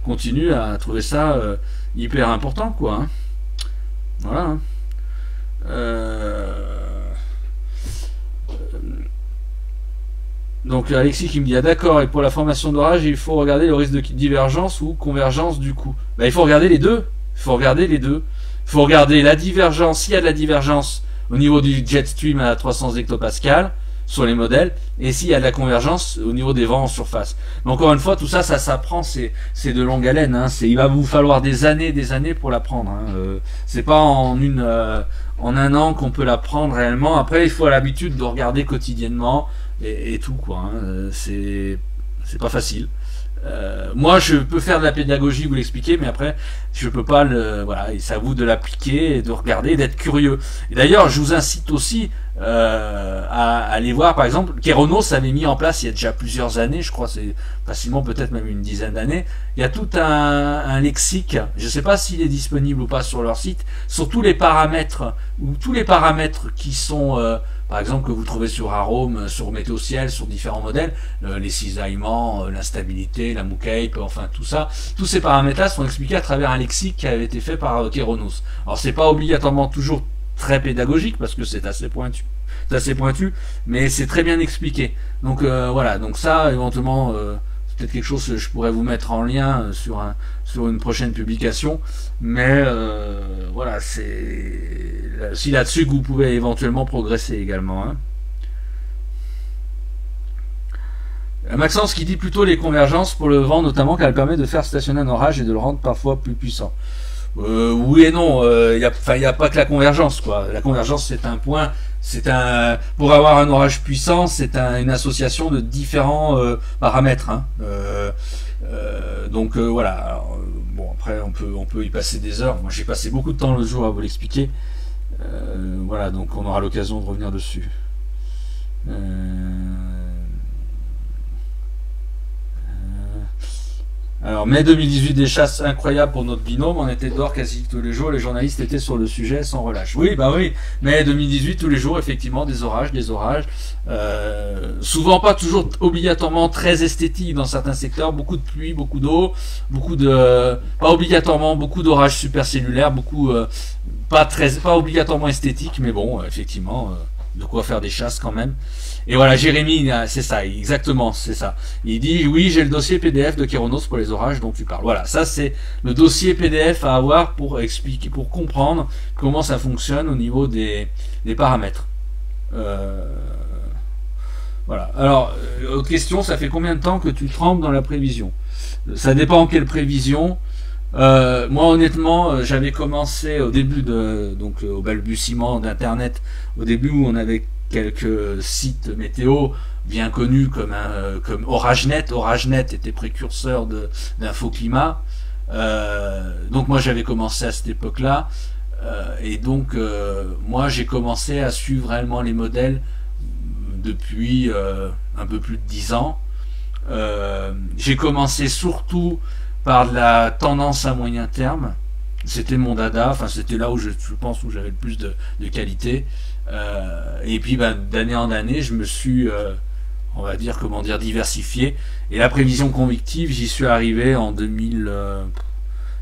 [SPEAKER 1] continuent à trouver ça hyper important, quoi, hein. Voilà, hein. Donc Alexis qui me dit ah, d'accord, et pour la formation d'orage il faut regarder le risque de divergence ou convergence du coup. Bah, il faut regarder les deux. Il faut regarder la divergence, s'il y a de la divergence au niveau du jet stream à 300 hectopascales sur les modèles, et s'il y a de la convergence au niveau des vents en surface. Mais encore une fois, tout ça, ça s'apprend, c'est de longue haleine, hein. Il va vous falloir des années pour l'apprendre, hein. C'est pas en un an qu'on peut l'apprendre réellement. Après, il faut l'habitude de regarder quotidiennement et tout, quoi, hein. C'est pas facile. Moi je peux faire de la pédagogie, vous l'expliquer, mais après je peux pas voilà, et c'est à vous de l'appliquer et de regarder, d'être curieux. Et d'ailleurs je vous incite aussi à aller voir, par exemple, Kéronos avait mis en place il y a déjà plusieurs années, je crois, c'est facilement peut-être même une dizaine d'années, il y a tout un lexique, je sais pas s'il est disponible ou pas sur leur site, sur tous les paramètres, ou tous les paramètres qui sont par exemple que vous trouvez sur Arome, sur Météo Ciel, sur différents modèles, les cisaillements, l'instabilité, la moocape, enfin tout ça, tous ces paramètres-là sont expliqués à travers un lexique qui avait été fait par Kéronos. Alors c'est pas obligatoirement toujours très pédagogique parce que c'est assez pointu, mais c'est très bien expliqué. Donc voilà, donc ça éventuellement c'est peut-être quelque chose que je pourrais vous mettre en lien sur une prochaine publication, mais voilà, c'est si là-dessus que vous pouvez éventuellement progresser également, hein. Maxence qui dit plutôt les convergences pour le vent, notamment qu'elle permet de faire stationner un orage et de le rendre parfois plus puissant. Oui et non, y a pas que la convergence, quoi. La convergence c'est un point, pour avoir un orage puissant, c'est une association de différents paramètres, hein. Donc voilà. Alors, bon, après on peut y passer des heures. Moi j'ai passé beaucoup de temps le jour à vous l'expliquer. Voilà, donc on aura l'occasion de revenir dessus. Alors, mai 2018, des chasses incroyables pour notre binôme. On était dehors quasi tous les jours. Les journalistes étaient sur le sujet sans relâche. Oui, bah oui. Mai 2018, tous les jours, effectivement, des orages. Souvent pas toujours obligatoirement très esthétiques dans certains secteurs. Beaucoup de pluie, beaucoup d'eau, pas obligatoirement beaucoup d'orages supercellulaires, pas obligatoirement esthétiques, mais bon, effectivement, de quoi faire des chasses quand même. Et voilà, Jérémy, c'est ça, exactement, c'est ça. Il dit, oui, j'ai le dossier PDF de Kéronos pour les orages dont tu parles. Voilà, ça c'est le dossier PDF à avoir pour expliquer, pour comprendre comment ça fonctionne au niveau des paramètres. Voilà. Alors, autre question, ça fait combien de temps que tu trempes dans la prévision? Ça dépend quelle prévision. Moi honnêtement j'avais commencé au début donc au balbutiement d'internet, au début où on avait quelques sites météo bien connus comme OrageNet. OrageNet était précurseur d'Infoclimat. Donc moi j'avais commencé à cette époque-là. Et donc moi j'ai commencé à suivre réellement les modèles depuis un peu plus de 10 ans. J'ai commencé surtout par la tendance à moyen terme. C'était mon dada, enfin c'était là où je pense où j'avais le plus de qualité. Et puis d'année en année, je me suis, on va dire, comment dire, diversifié. Et la prévision convective, j'y suis arrivé en 2000.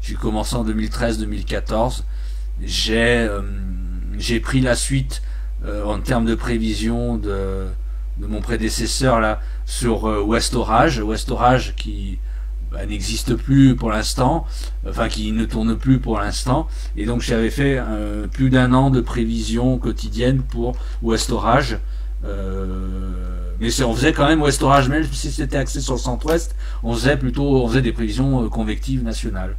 [SPEAKER 1] J'ai commencé en 2013-2014. J'ai pris la suite en termes de prévision de mon prédécesseur là sur Westorage. Westorage qui n'existe plus pour l'instant, enfin qui ne tourne plus pour l'instant, et donc j'avais fait plus d'un an de prévision quotidienne pour Westorage, mais on faisait quand même Westorage, même si c'était axé sur le centre-ouest, on faisait des prévisions convectives nationales,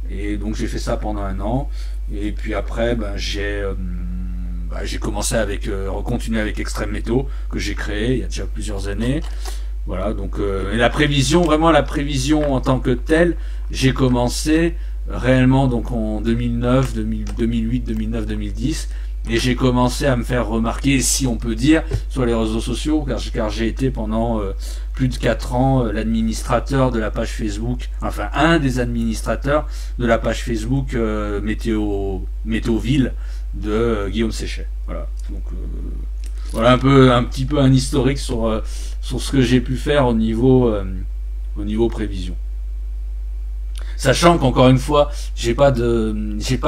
[SPEAKER 1] et donc j'ai fait ça pendant un an, et puis après j'ai commencé avec continuer avec Extrême Météo que j'ai créé il y a déjà plusieurs années. Voilà, donc et la prévision en tant que telle, j'ai commencé réellement donc en 2009, 2008, 2009, 2010, et j'ai commencé à me faire remarquer, si on peut dire, sur les réseaux sociaux, car j'ai été pendant plus de 4 ans l'administrateur de la page Facebook, enfin un des administrateurs de la page Facebook Météoville de Guillaume Séchet. Voilà, donc voilà un petit peu un historique sur ce que j'ai pu faire au niveau prévision. Sachant qu'encore une fois, j'ai pas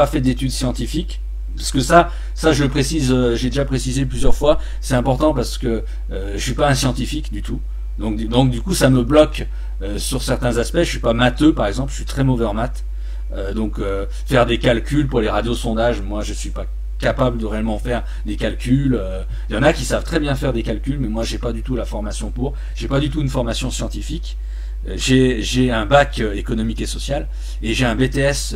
[SPEAKER 1] fait d'études scientifiques, parce que ça je le précise, j'ai déjà précisé plusieurs fois, c'est important parce que je suis pas un scientifique du tout. Donc du coup ça me bloque sur certains aspects. Je suis pas matheux par exemple, je suis très mauvais en maths. Donc faire des calculs pour les radiosondages, moi je suis pas capable de réellement faire des calculs. Il y en a qui savent très bien faire des calculs, mais moi j'ai pas du tout la formation pour. J'ai pas du tout une formation scientifique. J'ai un bac économique et social et j'ai un BTS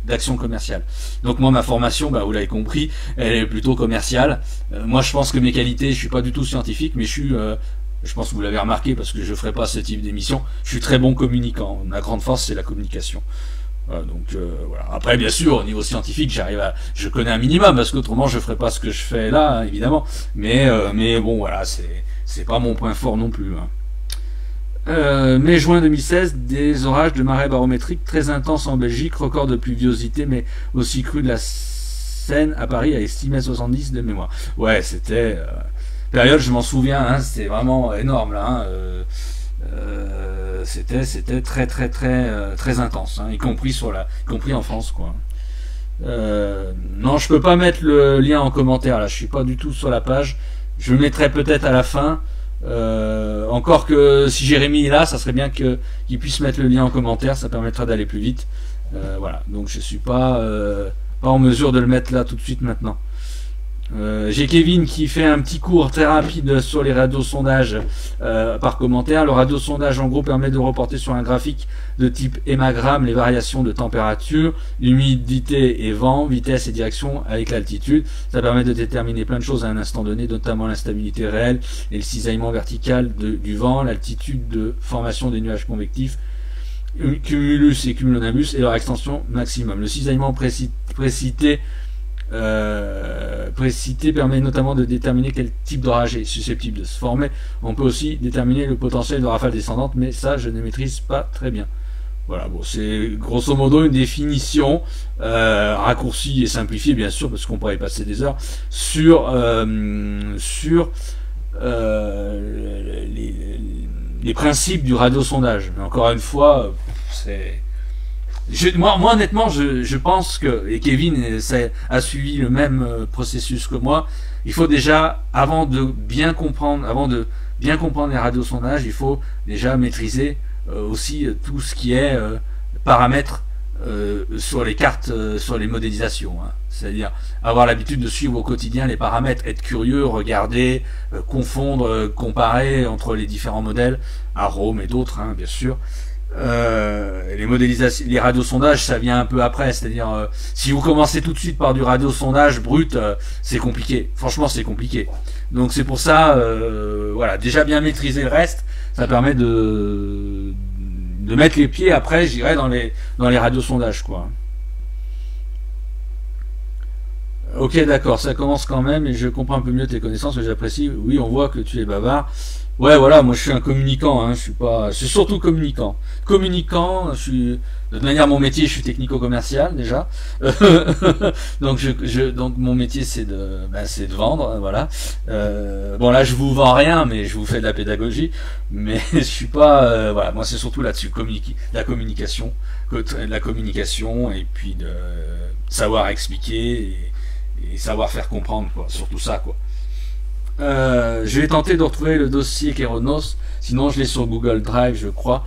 [SPEAKER 1] d'action commerciale. Donc moi ma formation, vous l'avez compris, elle est plutôt commerciale. Moi je pense que mes qualités, je suis pas du tout scientifique, mais je pense que vous l'avez remarqué parce que je ferai pas ce type d'émission. Je suis très bon communicant. Ma grande force c'est la communication. Voilà, donc voilà. Après bien sûr au niveau scientifique je connais un minimum parce qu'autrement je ferais pas ce que je fais là, hein, évidemment, mais bon voilà, c'est pas mon point fort non plus, hein. Mai-juin 2016, des orages de marée barométrique très intenses en Belgique, record de pluviosité mais aussi cru de la Seine à Paris à estimer 70 de mémoire. Ouais, c'était période, je m'en souviens, hein, c'était vraiment énorme là, hein, c'était très intense, hein, y compris en France, quoi. Non, je peux pas mettre le lien en commentaire là, je suis pas du tout sur la page. Je le mettrai peut-être à la fin. Encore que si Jérémy est là, ça serait bien qu'il puisse mettre le lien en commentaire, ça permettra d'aller plus vite. Voilà, donc je suis pas en mesure de le mettre là tout de suite maintenant. J'ai Kevin qui fait un petit cours très rapide sur les radiosondages par commentaire. Le radiosondage en gros permet de reporter sur un graphique de type hémagramme les variations de température, humidité et vent, vitesse et direction avec l'altitude. Ça permet de déterminer plein de choses à un instant donné, notamment l'instabilité réelle et le cisaillement vertical du vent, l'altitude de formation des nuages convectifs, cumulus et cumulonimbus et leur extension maximum. Le cisaillement précité permet notamment de déterminer quel type d'orage est susceptible de se former. On peut aussi déterminer le potentiel de rafale descendante, mais ça je ne maîtrise pas très bien. Voilà, bon, c'est grosso modo une définition raccourcie et simplifiée bien sûr, parce qu'on pourrait y passer des heures sur les principes du radiosondage. Mais encore une fois, moi honnêtement je pense que, et Kevin a suivi le même processus que moi, il faut déjà, avant de bien comprendre les radiosondages, il faut déjà maîtriser aussi tout ce qui est paramètres sur les cartes, sur les modélisations, hein. C'est-à-dire avoir l'habitude de suivre au quotidien les paramètres, être curieux, regarder, confondre, comparer entre les différents modèles, Arome et d'autres, hein, bien sûr. Les modélisations, les radiosondages, ça vient un peu après. C'est-à-dire, si vous commencez tout de suite par du radiosondage brut, c'est compliqué. Franchement, c'est compliqué. Donc c'est pour ça, voilà, déjà bien maîtriser le reste, ça permet de mettre les pieds après, je dirais, dans les radiosondages, quoi. Ok, d'accord, ça commence quand même et je comprends un peu mieux tes connaissances que j'apprécie. Oui, on voit que tu es bavard. Ouais, voilà, moi je suis un communicant, hein, je suis pas, je suis surtout communicant. Communicant, je suis, de toute manière, mon métier, je suis technico-commercial déjà. Donc mon métier c'est de vendre, voilà. Bon là, je vous vends rien, mais je vous fais de la pédagogie. Mais je suis pas, voilà, moi c'est surtout là-dessus, la communication et puis de savoir expliquer et savoir faire comprendre, quoi, surtout ça, quoi. Je vais tenter de retrouver le dossier Keronos, sinon je l'ai sur Google Drive, je crois.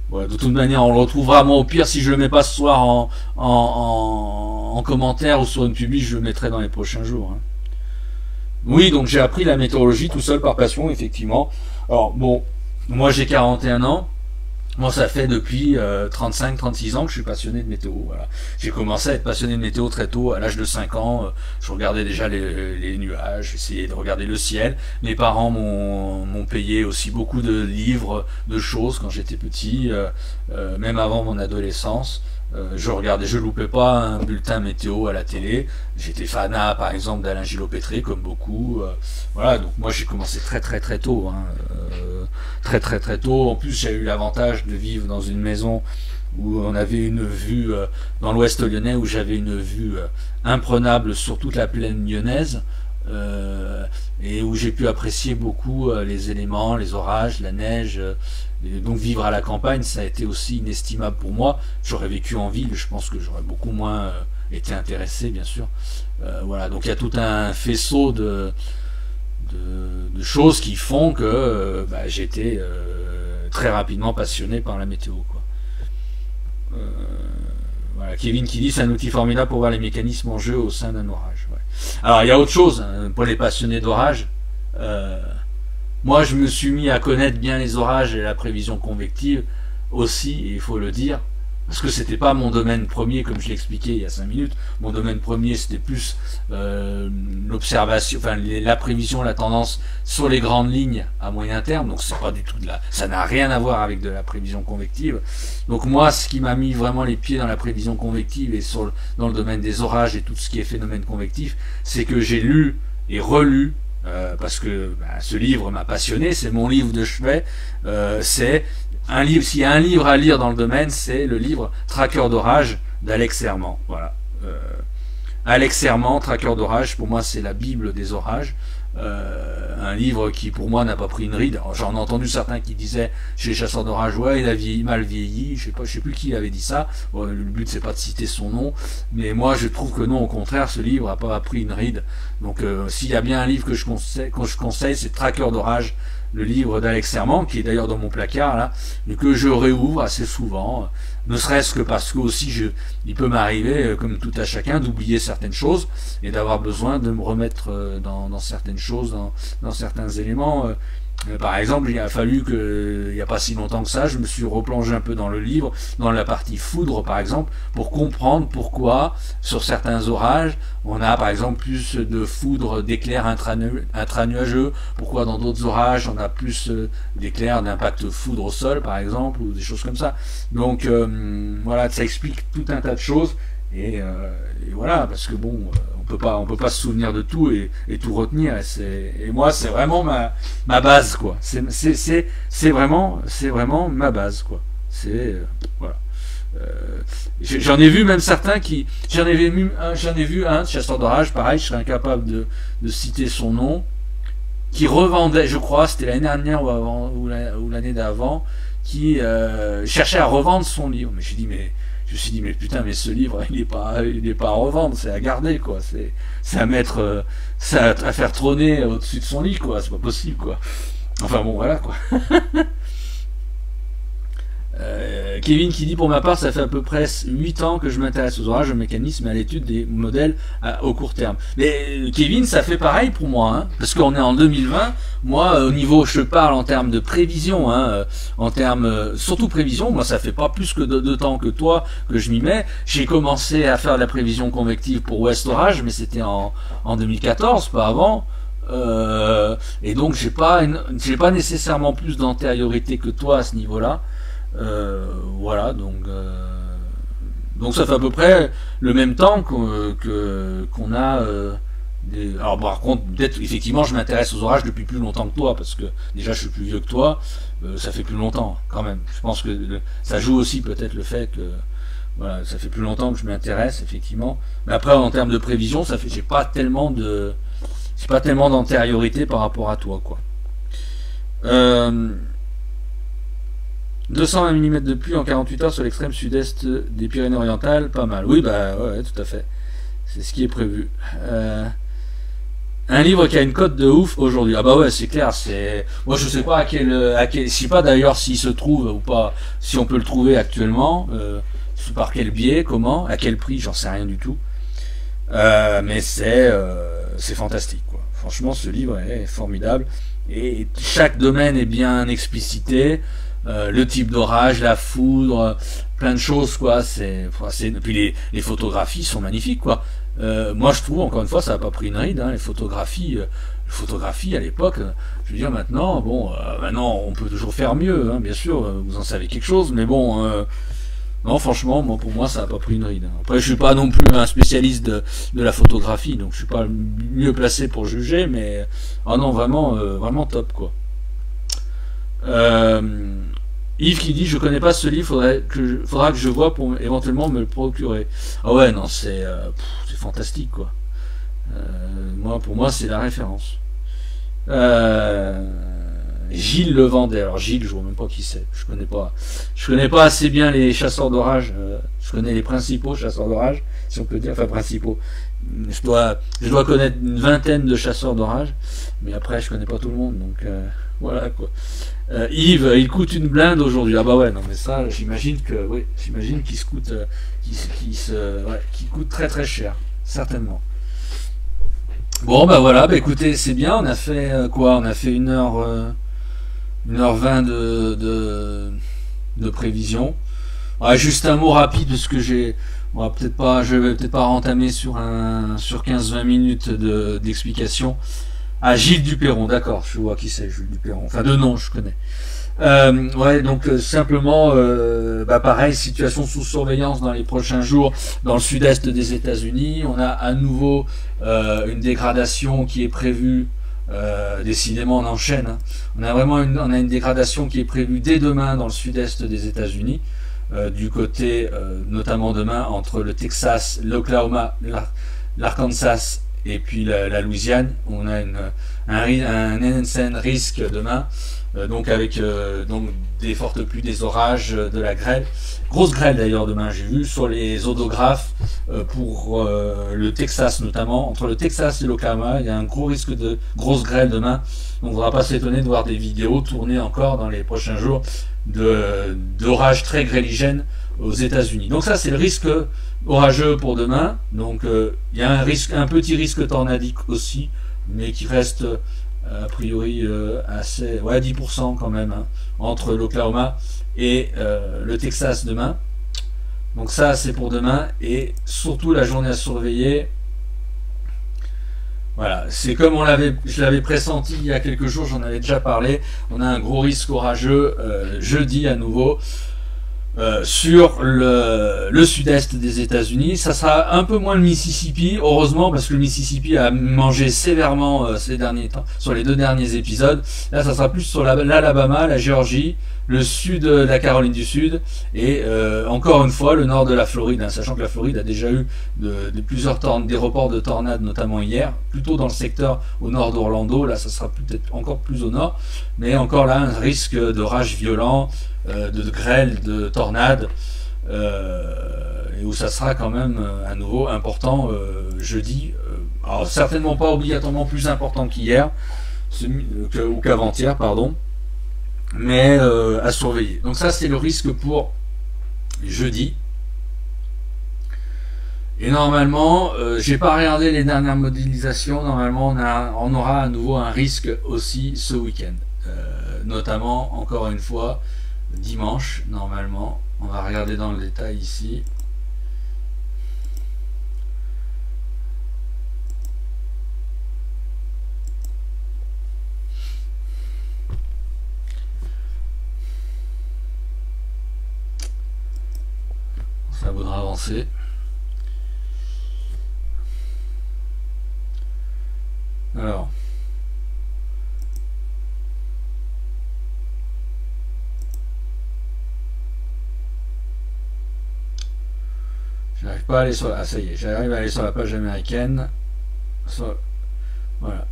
[SPEAKER 1] Ouais, de toute manière, on le retrouvera. Moi, au pire, si je le mets pas ce soir en commentaire ou sur une publi, je le mettrai dans les prochains jours, hein. Oui, donc j'ai appris la météorologie tout seul par passion, effectivement. Alors, bon, moi j'ai 41 ans. Moi, ça fait depuis 35-36 ans que je suis passionné de météo. Voilà. J'ai commencé à être passionné de météo très tôt, à l'âge de 5 ans. Je regardais déjà les nuages, j'essayais de regarder le ciel. Mes parents m'ont payé aussi beaucoup de livres, de choses quand j'étais petit, même avant mon adolescence. Je loupais pas un bulletin météo à la télé. J'étais fanat, par exemple, d'Alain Gillot-Pétré, comme beaucoup. Voilà, donc moi j'ai commencé très très très tôt, hein, très très très tôt. En plus, j'ai eu l'avantage de vivre dans une maison où on avait une vue dans l'Ouest lyonnais, où j'avais une vue imprenable sur toute la plaine lyonnaise. Et où j'ai pu apprécier beaucoup les éléments, les orages, la neige. Et donc vivre à la campagne, ça a été aussi inestimable pour moi. J'aurais vécu en ville, je pense que j'aurais beaucoup moins été intéressé, bien sûr. Voilà, donc il y a tout un faisceau de choses qui font que j'ai été très rapidement passionné par la météo, quoi. Voilà, Kevin qui dit c'est un outil formidable pour voir les mécanismes en jeu au sein d'un orage. Ouais. Alors il y a autre chose, hein, pour les passionnés d'orage. Moi je me suis mis à connaître bien les orages et la prévision convective aussi, et il faut le dire, parce que c'était pas mon domaine premier, comme je l'expliquais il y a 5 minutes. Mon domaine premier c'était plus l'observation, enfin la prévision, la tendance sur les grandes lignes à moyen terme. Donc c'est pas du tout ça n'a rien à voir avec de la prévision convective. Donc moi, ce qui m'a mis vraiment les pieds dans la prévision convective et dans le domaine des orages et tout ce qui est phénomène convectif, c'est que j'ai lu et relu. Parce que ce livre m'a passionné, c'est mon livre de chevet. C'est un livre. S'il y a un livre à lire dans le domaine, c'est le livre Traqueur d'orage d'Alex Herman. Voilà. Alex Herman, Traqueur d'orage, pour moi c'est la Bible des orages. Un livre qui pour moi n'a pas pris une ride. J'en ai entendu certains qui disaient chez les chasseurs d'orage, ouais, il a mal vieilli, je sais plus qui avait dit ça. Bon, le but c'est pas de citer son nom, mais moi je trouve que non, au contraire, ce livre a pas pris une ride. Donc s'il y a bien un livre que je conseille, c'est Traqueur d'orage, le livre d'Alex Herman, qui est d'ailleurs dans mon placard là, et que je réouvre assez souvent, ne serait-ce que parce que aussi il peut m'arriver, comme tout à chacun, d'oublier certaines choses et d'avoir besoin de me remettre dans certaines choses, dans certains éléments. Par exemple, il a fallu que, il n'y a pas si longtemps que ça, je me suis replongé un peu dans le livre, dans la partie foudre par exemple, pour comprendre pourquoi sur certains orages, on a par exemple plus de foudre, d'éclairs intranuageux, pourquoi dans d'autres orages on a plus d'éclairs d'impact foudre au sol par exemple, ou des choses comme ça. Donc voilà, ça explique tout un tas de choses. Et voilà, parce que bon, on peut pas se souvenir de tout et tout retenir. Et moi, c'est vraiment ma base, quoi. C'est vraiment ma base, quoi. Voilà. J'en ai vu même certains j'en ai vu un chasseur d'orage, pareil, je serais incapable de citer son nom, qui revendait, je crois, c'était l'année dernière ou l'année d'avant, qui cherchait à revendre son livre. Mais je me suis dit, mais putain, mais ce livre, il est pas à revendre, c'est à garder, quoi. C'est à mettre, à faire trôner au-dessus de son lit, quoi. C'est pas possible, quoi. Enfin bon, voilà, quoi. Kevin qui dit pour ma part, ça fait à peu près 8 ans que je m'intéresse aux orages, aux mécanismes et à l'étude des modèles au court terme. Mais Kevin, ça fait pareil pour moi, hein, parce qu'on est en 2020. Moi, au niveau, je parle en termes de prévision, hein, en termes surtout prévision. Moi, ça fait pas plus que de temps que toi que je m'y mets. J'ai commencé à faire de la prévision convective pour West Orage, mais c'était en 2014, pas avant. Et donc j'ai pas nécessairement plus d'antériorité que toi à ce niveau-là. Voilà, donc ça fait à peu près le même temps qu'on a. Alors par contre, peut-être effectivement, je m'intéresse aux orages depuis plus longtemps que toi, parce que déjà je suis plus vieux que toi. Ça fait plus longtemps quand même. Je pense que ça joue aussi peut-être le fait que voilà, ça fait plus longtemps que je m'intéresse effectivement. Mais après en termes de prévision, ça fait j'ai pas tellement d'antériorité par rapport à toi, quoi. 220 mm de pluie en 48 heures sur l'extrême sud-est des Pyrénées-Orientales, pas mal. Oui, bah ouais, tout à fait. C'est ce qui est prévu. Un livre qui a une cote de ouf aujourd'hui. Ah bah ouais, c'est clair. Moi je sais pas je sais pas d'ailleurs s'il se trouve ou pas, si on peut le trouver actuellement. Par quel biais, comment, à quel prix, j'en sais rien du tout. Mais c'est fantastique, quoi. Franchement, ce livre est formidable et chaque domaine est bien explicité. Le type d'orage, la foudre, plein de choses, quoi. Puis les photographies sont magnifiques, quoi. Moi, je trouve, encore une fois, ça n'a pas pris une ride, hein, les photographies à l'époque. Je veux dire, maintenant, maintenant, on peut toujours faire mieux, hein, bien sûr. Vous en savez quelque chose, mais bon. Non, franchement, pour moi, ça n'a pas pris une ride. Après, je suis pas non plus un spécialiste de la photographie, donc je suis pas mieux placé pour juger, mais non, vraiment top, quoi. Yves qui dit je connais pas ce livre, faudra que je vois pour éventuellement me le procurer. Ah ouais, non, c'est fantastique, quoi. Pour moi, c'est la référence. Gilles le vendait. Alors Gilles, je vois même pas qui c'est. Je connais pas assez bien les chasseurs d'orage. Je connais les principaux chasseurs d'orage, si on peut dire, enfin principaux. Je dois connaître une vingtaine de chasseurs d'orage, mais après je connais pas tout le monde, donc voilà, quoi. Yves, il coûte une blinde aujourd'hui. Ah bah ouais, non mais ça, j'imagine qu'il coûte très très cher, certainement. Bon bah voilà, bah écoutez, c'est bien, on a fait quoi? On a fait 1h20 de prévision. Ouais, juste un mot rapide parce que je vais peut-être pas rentamer sur 15-20 minutes d'explication. Ah, Gilles Duperron, d'accord, je vois qui c'est, Gilles Duperron. Enfin, de nom, je connais. Ouais, donc simplement, pareil, situation sous surveillance dans les prochains jours dans le sud-est des États-Unis. On a à nouveau une dégradation qui est prévue. Décidément, on enchaîne. Hein. On a une dégradation qui est prévue dès demain dans le sud-est des États-Unis, du côté notamment demain entre le Texas, l'Oklahoma, l'Arkansas et puis la Louisiane. On a un NSN risque demain. Donc avec donc des fortes pluies, des orages, de la grêle, grosse grêle d'ailleurs demain, j'ai vu sur les odographes pour le Texas notamment, entre le Texas et l'Oklahoma, il y a un gros risque de grosse grêle demain, donc on ne va pas s'étonner de voir des vidéos tourner encore dans les prochains jours d'orages très grêligènes aux États-Unis. Donc ça c'est le risque orageux pour demain, donc il y a un petit risque tornadique aussi, mais qui reste a priori assez 10% quand même, hein, entre l'Oklahoma et le Texas demain. Donc ça c'est pour demain, et surtout la journée à surveiller. Voilà, c'est comme je l'avais pressenti il y a quelques jours, j'en avais déjà parlé. On a un gros risque orageux jeudi à nouveau. Sur le sud-est des États-Unis, ça sera un peu moins le Mississippi, heureusement, parce que le Mississippi a mangé sévèrement ces derniers temps, sur les 2 derniers épisodes. Là, ça sera plus sur l'Alabama, la Géorgie, le sud de la Caroline du Sud, et encore une fois le nord de la Floride, hein, sachant que la Floride a déjà eu des reports de tornades, notamment hier, plutôt dans le secteur au nord d'Orlando. Là, ça sera peut-être encore plus au nord, mais encore là, un risque d'orage violent, de grêle, de tornades, et où ça sera quand même à nouveau important jeudi. Alors certainement pas obligatoirement plus important qu'hier ou qu'avant-hier, pardon, mais à surveiller. Donc ça c'est le risque pour jeudi. Et normalement, j'ai pas regardé les dernières modélisations, normalement on aura à nouveau un risque aussi ce week-end. Notamment, encore une fois, dimanche, normalement. On va regarder dans le détail ici. Ça voudra avancer. Alors. J'arrive pas à aller sur la... Ah, ça y est, j'arrive à aller sur la page américaine. Voilà.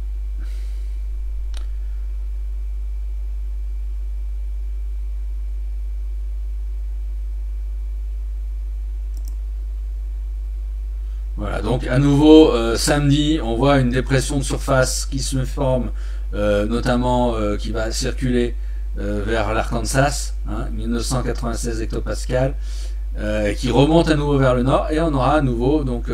[SPEAKER 1] Voilà, donc à nouveau, samedi, on voit une dépression de surface qui se forme, notamment qui va circuler vers l'Arkansas, 1996 hectopascal, qui remonte à nouveau vers le nord, et on aura à nouveau donc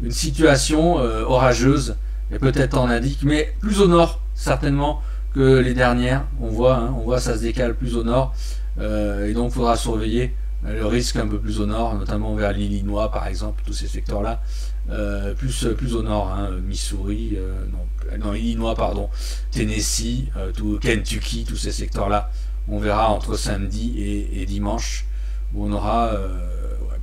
[SPEAKER 1] une situation orageuse, et peut-être en indique, mais plus au nord, certainement, que les dernières. On voit ça se décale plus au nord, et donc il faudra surveiller le risque un peu plus au nord, notamment vers l'Illinois par exemple, tous ces secteurs-là, plus au nord, Missouri, non, Illinois, pardon, Tennessee, tout Kentucky, tous ces secteurs-là, on verra entre samedi et dimanche, où on aura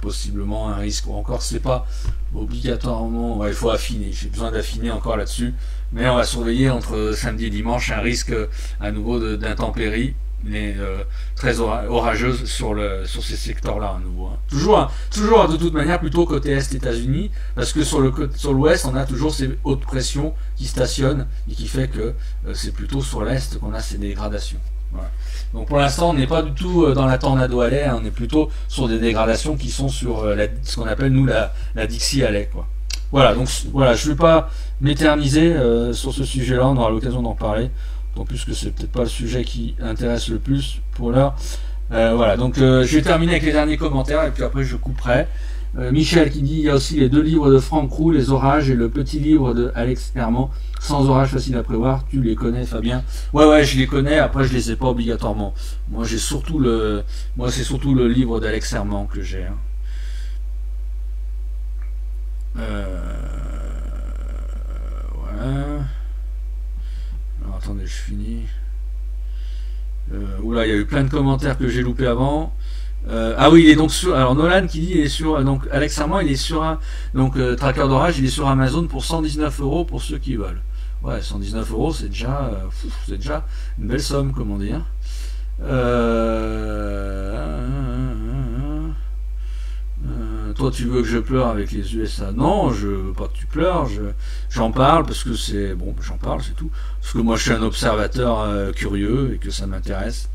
[SPEAKER 1] possiblement un risque, ou encore c'est pas obligatoirement, il faut affiner, j'ai besoin d'affiner encore là-dessus, mais on va surveiller entre samedi et dimanche un risque à nouveau d'intempéries, mais très orageuse sur ces secteurs-là à nouveau. Toujours de toute manière plutôt côté est États-Unis, parce que sur l'ouest on a toujours ces hautes pressions qui stationnent et qui fait que c'est plutôt sur l'est qu'on a ces dégradations. Voilà. Donc pour l'instant on n'est pas du tout dans la tornado alley, on est plutôt sur des dégradations qui sont sur ce qu'on appelle nous la Dixie alley, quoi. Voilà, donc voilà, je ne vais pas m'éterniser sur ce sujet-là, on aura l'occasion d'en parler. En plus que c'est peut-être pas le sujet qui intéresse le plus pour l'heure. Voilà, donc je vais terminer avec les derniers commentaires et puis après je couperai. Michel qui dit il y a aussi les 2 livres de Franck Roux, Les Orages, et le petit livre de Alex Herman, Sans orage facile à prévoir. Tu les connais, Fabien? Ouais, je les connais. Après, je les ai pas obligatoirement. Moi, c'est surtout le livre d'Alex Herman que j'ai. Voilà. Alors, attendez, je finis. Oula, il y a eu plein de commentaires que j'ai loupés avant. Ah oui, il est donc sur. Alors Nolan qui dit il est sur. Donc Alex Armand, il est sur un. Donc Tracker d'orage, il est sur Amazon pour 119 € pour ceux qui veulent. Ouais, 119 €, c'est déjà une belle somme, comment dire. Toi, tu veux que je pleure avec les USA? Non, je veux pas que tu pleures. J'en parle parce que c'est bon. J'en parle, c'est tout. Parce que moi, je suis un observateur curieux et que ça m'intéresse.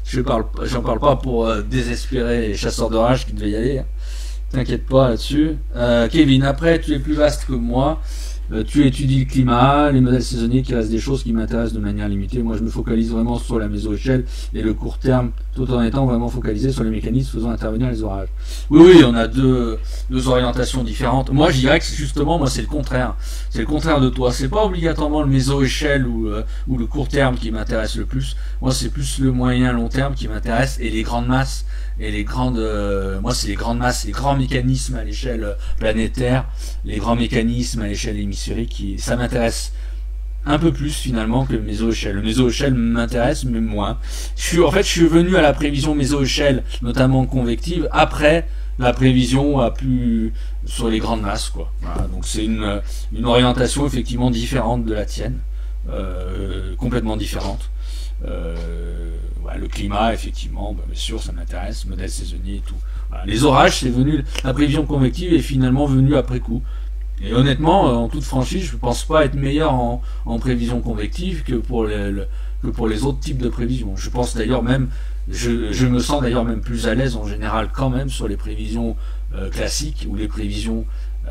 [SPEAKER 1] J'en parle pas pour désespérer les chasseurs d'orage qui devaient y aller. T'inquiète pas là-dessus. Kevin, après, tu es plus vaste que moi. Tu étudies le climat, les modèles saisonniers, qui restent des choses qui m'intéressent de manière limitée. Moi, je me focalise vraiment sur la mésoéchelle et le court terme, tout en étant vraiment focalisé sur les mécanismes faisant intervenir les orages. Oui, on a deux orientations différentes. Moi, je dirais que justement, moi, c'est le contraire. C'est le contraire de toi. C'est pas obligatoirement le mésoéchelle ou le court terme qui m'intéresse le plus. Moi, c'est plus le moyen long terme qui m'intéresse, et les grandes masses et les grandes. Moi, c'est les grandes masses, les grands mécanismes à l'échelle planétaire, les grands mécanismes à l'échelle hémisphérique, ça m'intéresse un peu plus finalement que le mésoéchelle. Le mésoéchelle m'intéresse, mais moins. En fait, je suis venu à la prévision mésoéchelle, notamment convective, après la prévision à plus sur les grandes masses, quoi. Voilà, donc c'est une orientation effectivement différente de la tienne, complètement différente. Voilà, le climat, effectivement, bien sûr, ça m'intéresse, modèle saisonnier et tout. Voilà, les orages, c'est venu, la prévision convective est finalement venue après coup. Et honnêtement, en toute franchise, je ne pense pas être meilleur en prévision convective que pour les autres types de prévisions. Je pense d'ailleurs même, je me sens d'ailleurs même plus à l'aise en général quand même sur les prévisions classiques, ou les prévisions,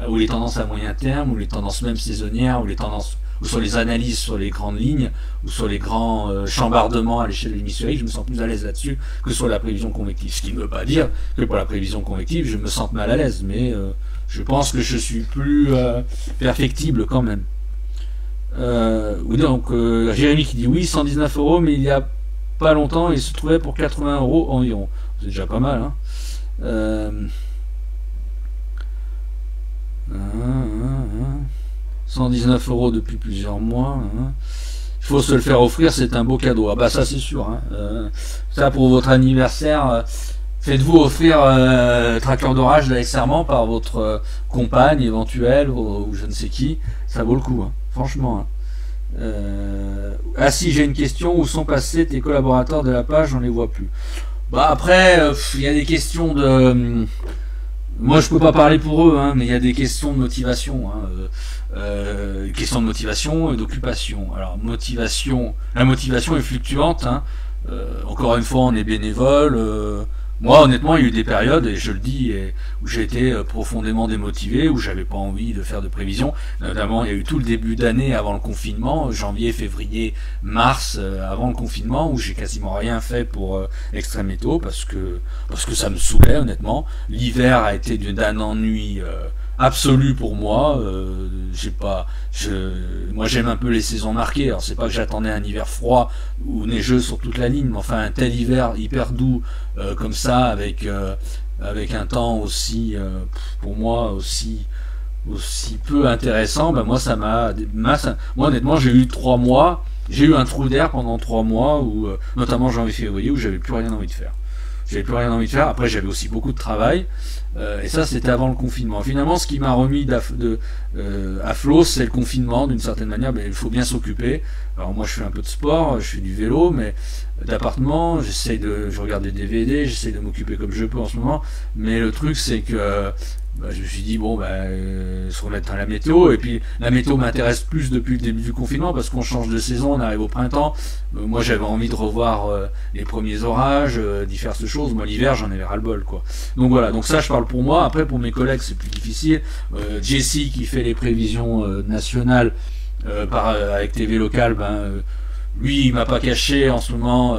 [SPEAKER 1] ou les tendances à moyen terme, ou les tendances même saisonnières, ou les tendances ou sur les analyses sur les grandes lignes, ou sur les grands chambardements à l'échelle hémisphérique, je me sens plus à l'aise là-dessus que sur la prévision convective. Ce qui ne veut pas dire que pour la prévision convective, je me sente mal à l'aise, mais je pense que je suis plus perfectible quand même. Oui, donc Jérémy qui dit oui, 119 €, mais il y a pas longtemps, il se trouvait pour 80 € environ. C'est déjà pas mal, hein. 119 € depuis plusieurs mois. Il faut se le faire offrir, c'est un beau cadeau. Ah bah ça c'est sûr. Ça pour votre anniversaire, faites-vous offrir Traqueur d'orage d'Alex Serment par votre compagne éventuelle ou je ne sais qui. Ça vaut le coup, hein, franchement. Ah si, j'ai une question. Où sont passés tes collaborateurs de la page? On les voit plus. Bah après, il y a des questions de... Moi, je peux pas parler pour eux, hein, mais il y a des questions de motivation, questions de motivation et d'occupation. Alors, la motivation est fluctuante. Encore une fois, on est bénévole. Moi, honnêtement, il y a eu des périodes, et je le dis, où j'ai été profondément démotivé, où j'avais pas envie de faire de prévisions. Notamment, il y a eu tout le début d'année avant le confinement, janvier, février, mars, avant le confinement, où j'ai quasiment rien fait pour Extrême Météo, parce que ça me saoulait, honnêtement. L'hiver a été d'un ennui absolu pour moi. Moi j'aime un peu les saisons marquées. Alors c'est pas que j'attendais un hiver froid ou neigeux sur toute la ligne, mais enfin un tel hiver hyper doux comme ça, avec un temps aussi, pour moi aussi peu intéressant. Ben moi moi honnêtement j'ai eu 3 mois, j'ai eu un trou d'air pendant 3 mois où notamment janvier-février où j'avais plus rien envie de faire. Après, j'avais aussi beaucoup de travail. Et ça, c'était avant le confinement. Finalement, ce qui m'a remis à flot, c'est le confinement, d'une certaine manière. Il faut bien s'occuper. Alors moi, je fais un peu de sport, je fais du vélo, mais d'appartement, je regarde des DVD, j'essaie de m'occuper comme je peux en ce moment. Mais le truc, c'est que je me suis dit se remettre à la météo, et puis la météo m'intéresse plus depuis le début du confinement parce qu'on change de saison, on arrive au printemps. Moi j'avais envie de revoir les premiers orages, diverses choses. Moi l'hiver j'en avais ras-le-bol, quoi. Donc voilà, donc ça je parle pour moi. Après pour mes collègues c'est plus difficile. Jesse qui fait les prévisions nationales avec TV locale, lui il m'a pas caché en ce moment,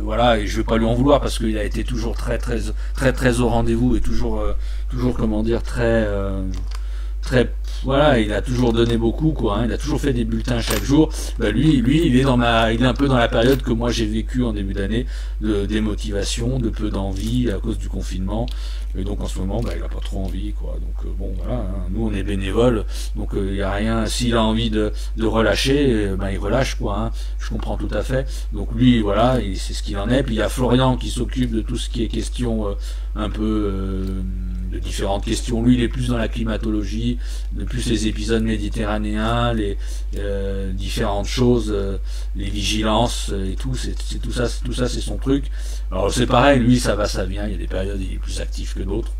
[SPEAKER 1] voilà, et je vais pas lui en vouloir parce qu'il a été toujours très au rendez-vous et toujours comment dire très voilà, il a toujours donné beaucoup, quoi, il a toujours fait des bulletins chaque jour. Lui il est un peu dans la période que moi j'ai vécu en début d'année, de démotivation, de peu d'envie à cause du confinement, et donc en ce moment il a pas trop envie, quoi. Donc bon voilà, nous on est bénévoles, donc il y a rien. S'il a envie de relâcher, il relâche, quoi, je comprends tout à fait. Donc lui voilà, c'est ce qu'il en est. Puis il y a Florian qui s'occupe de tout ce qui est question un peu de différentes questions. Lui il est plus dans la climatologie, de plus les épisodes méditerranéens, les différentes choses, les vigilances et tout, tout ça c'est son truc. Alors c'est pareil, lui ça va ça vient, il y a des périodes il est plus actif que d'autres.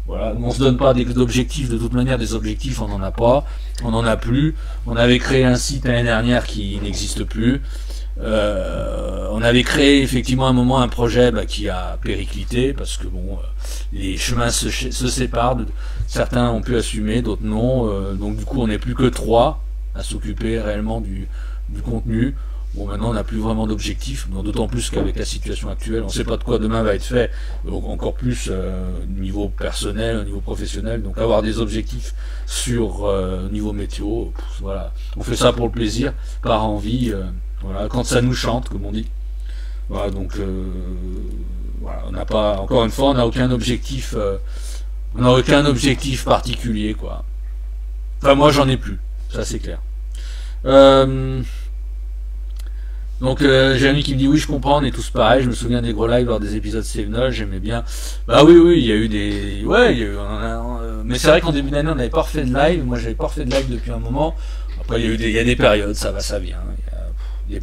[SPEAKER 1] Voilà, on se donne pas d'objectifs, de toute manière des objectifs on n'en a pas, on n'en a plus. On avait créé un site l'année dernière qui n'existe plus. On avait créé effectivement à un moment un projet qui a périclité parce que les chemins se séparent, certains ont pu assumer, d'autres non, donc du coup on n'est plus que 3 à s'occuper réellement du contenu. Bon, maintenant on n'a plus vraiment d'objectifs, d'autant plus qu'avec la situation actuelle on ne sait pas de quoi demain va être fait, donc encore plus au niveau personnel, au niveau professionnel. Donc avoir des objectifs sur niveau météo, voilà, on fait ça pour le plaisir, par envie, voilà, quand ça nous chante comme on dit. Voilà, donc voilà, on n'a pas, encore une fois, on n'a aucun objectif, particulier, quoi. Enfin moi j'en ai plus, ça c'est clair. Donc Jérémy qui me dit oui je comprends, on est tous pareils, je me souviens des gros lives lors des épisodes Sevenol, j'aimais bien. Oui, il y a eu des... Ouais, il y a eu... mais c'est vrai qu'en début d'année on n'avait pas refait de live, moi j'avais pas refait de live depuis un moment. Après il y a des périodes, ça va, ça vient. Il y a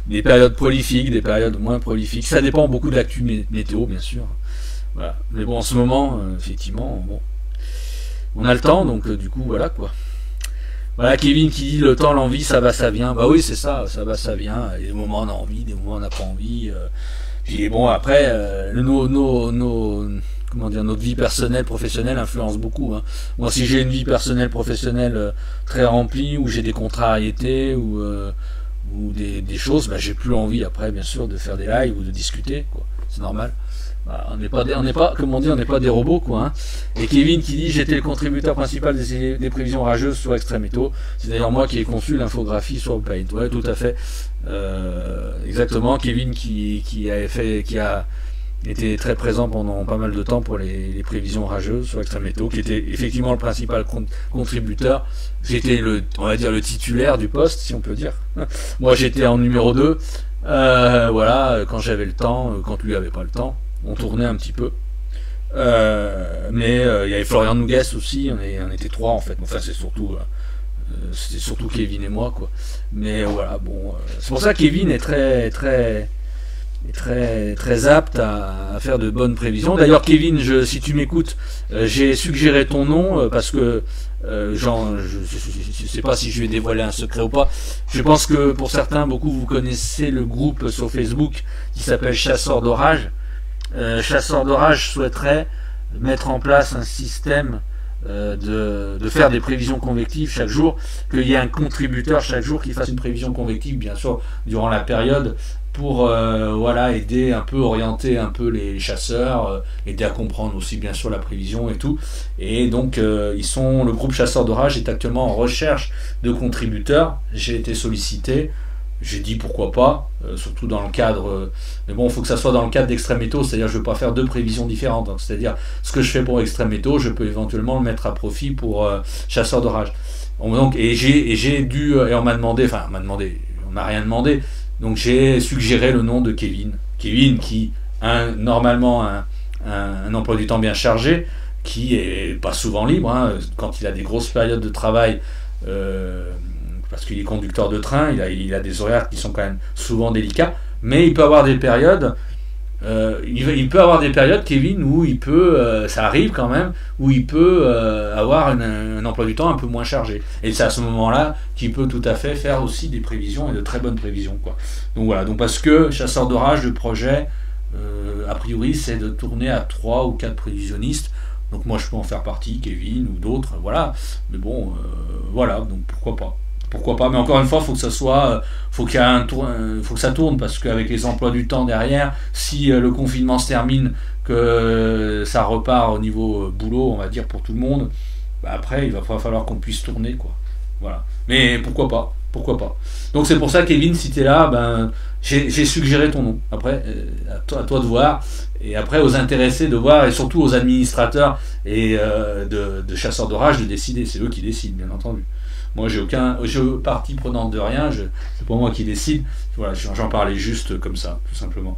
[SPEAKER 1] des périodes prolifiques, des périodes moins prolifiques, ça dépend beaucoup de l'actu météo bien sûr. Voilà. Mais bon en ce moment, effectivement, on a le temps, donc du coup voilà quoi. Voilà, Kevin qui dit le temps, l'envie, ça va, ça vient. Bah oui, c'est ça va, ça vient. Et des moments on a envie, des moments on n'a pas envie. Puis bon, après, comment dire, notre vie personnelle, professionnelle influence beaucoup. Hein. Moi, si j'ai une vie personnelle, professionnelle très remplie, où j'ai des contrariétés, ou des choses, bah, j'ai plus envie après, bien sûr, de faire des lives ou de discuter, quoi. C'est normal. Bah, on n'est pas, comme on dit, on n'est pas des robots, quoi. Hein. Et Kevin qui dit, j'étais le contributeur principal des prévisions rageuses sur Extreme Meteaux. C'est d'ailleurs moi qui ai conçu l'infographie sur Paint. Ouais, tout à fait. Exactement. Kevin qui a été très présent pendant pas mal de temps pour les prévisions rageuses sur Extreme Meteaux, qui était effectivement le principal contributeur. J'étais on va dire, le titulaire du poste, si on peut dire. Moi, j'étais en numéro 2. Voilà, quand j'avais le temps, quand lui avait pas le temps. On tournait un petit peu. Mais il y avait Florian Nougès aussi, on était 3 en fait. Enfin, c'était surtout Kevin et moi, quoi. Mais voilà, bon. C'est pour ça que Kevin est très apte à faire de bonnes prévisions. D'ailleurs, Kevin, si tu m'écoutes, j'ai suggéré ton nom parce que je sais pas si je vais dévoiler un secret ou pas. Je pense que pour certains, beaucoup vous connaissez le groupe sur Facebook qui s'appelle Chasseurs d'Orage. Chasseurs d'Orage souhaiterait mettre en place un système de faire des prévisions convectives chaque jour, qu'il y ait un contributeur chaque jour qui fasse une prévision convective, bien sûr, durant la période, pour voilà, aider un peu, orienter un peu les chasseurs, aider à comprendre aussi bien sûr la prévision et tout. Et donc le groupe Chasseurs d'Orage est actuellement en recherche de contributeurs. J'ai été sollicité. J'ai dit pourquoi pas, surtout dans le cadre, mais bon, il faut que ça soit dans le cadre d'Extreme Meteaux, c'est-à-dire je ne veux pas faire 2 prévisions différentes. C'est-à-dire ce que je fais pour Extreme Meteaux, je peux éventuellement le mettre à profit pour Chasseurs d'Orage. Donc, et on m'a demandé, on m'a rien demandé, donc j'ai suggéré le nom de Kevin. Kevin qui a normalement un emploi du temps bien chargé, qui est pas souvent libre, hein, quand il a des grosses périodes de travail. Parce qu'il est conducteur de train, il a des horaires qui sont quand même souvent délicats, mais il peut avoir des périodes, Kevin, où il peut, ça arrive quand même, où il peut avoir un emploi du temps un peu moins chargé. Et c'est à ce moment-là qu'il peut tout à fait faire aussi des prévisions, et de très bonnes prévisions, quoi. Donc voilà, donc parce que Chasseurs d'Orage, le projet, a priori, c'est de tourner à 3 ou 4 prévisionnistes. Donc moi, je peux en faire partie, Kevin ou d'autres, voilà. Mais bon, voilà, donc pourquoi pas. Pourquoi pas, mais encore une fois, faut que ça soit, faut que ça tourne, parce qu'avec les emplois du temps derrière, si le confinement se termine, que ça repart au niveau boulot, on va dire pour tout le monde, bah après il va falloir qu'on puisse tourner, quoi. Voilà. Mais pourquoi pas. Donc c'est pour ça, Kevin, si t'es là, ben j'ai suggéré ton nom. Après, à toi de voir, et après aux intéressés de voir, et surtout aux administrateurs et de Chasseurs d'Orage de décider. C'est eux qui décident, bien entendu. Moi, j'ai partie prenante de rien, c'est pas moi qui décide. Voilà, j'en parlais juste comme ça, tout simplement.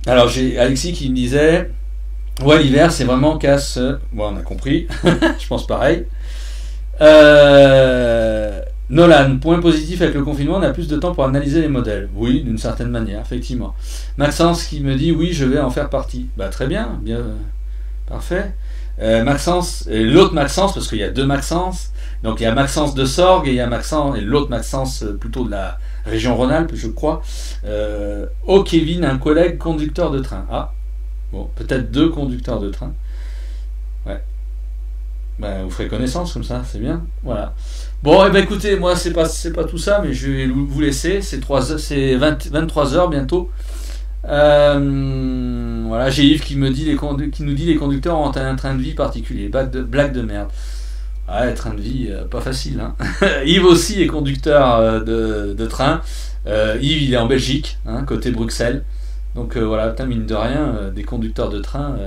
[SPEAKER 1] Alors, j'ai Alexis qui me disait, ouais, l'hiver, c'est vraiment casse. Bon, on a compris. Je pense pareil. Nolan, point positif avec le confinement, on a plus de temps pour analyser les modèles. Oui, d'une certaine manière, effectivement. Maxence qui me dit, oui, je vais en faire partie. Bah, très bien, parfait. Maxence, et l'autre Maxence, parce qu'il y a 2 Maxence, donc il y a Maxence de Sorgues et il y a Maxence, et l'autre Maxence plutôt de la région Rhône-Alpes, je crois. Kevin, un collègue conducteur de train. Ah, bon, peut-être 2 conducteurs de train. Ouais. Ben, vous ferez connaissance comme ça, c'est bien. Voilà. Bon, et ben écoutez, moi c'est pas tout ça, mais je vais vous laisser. C'est 23 heures bientôt. Voilà, j'ai Yves qui nous dit les conducteurs ont un train de vie particulier. Blague de merde. Ouais, train de vie, pas facile, hein. Yves aussi est conducteur de train. Yves, il est en Belgique, hein, côté Bruxelles. Donc voilà, mine de rien, des conducteurs de train,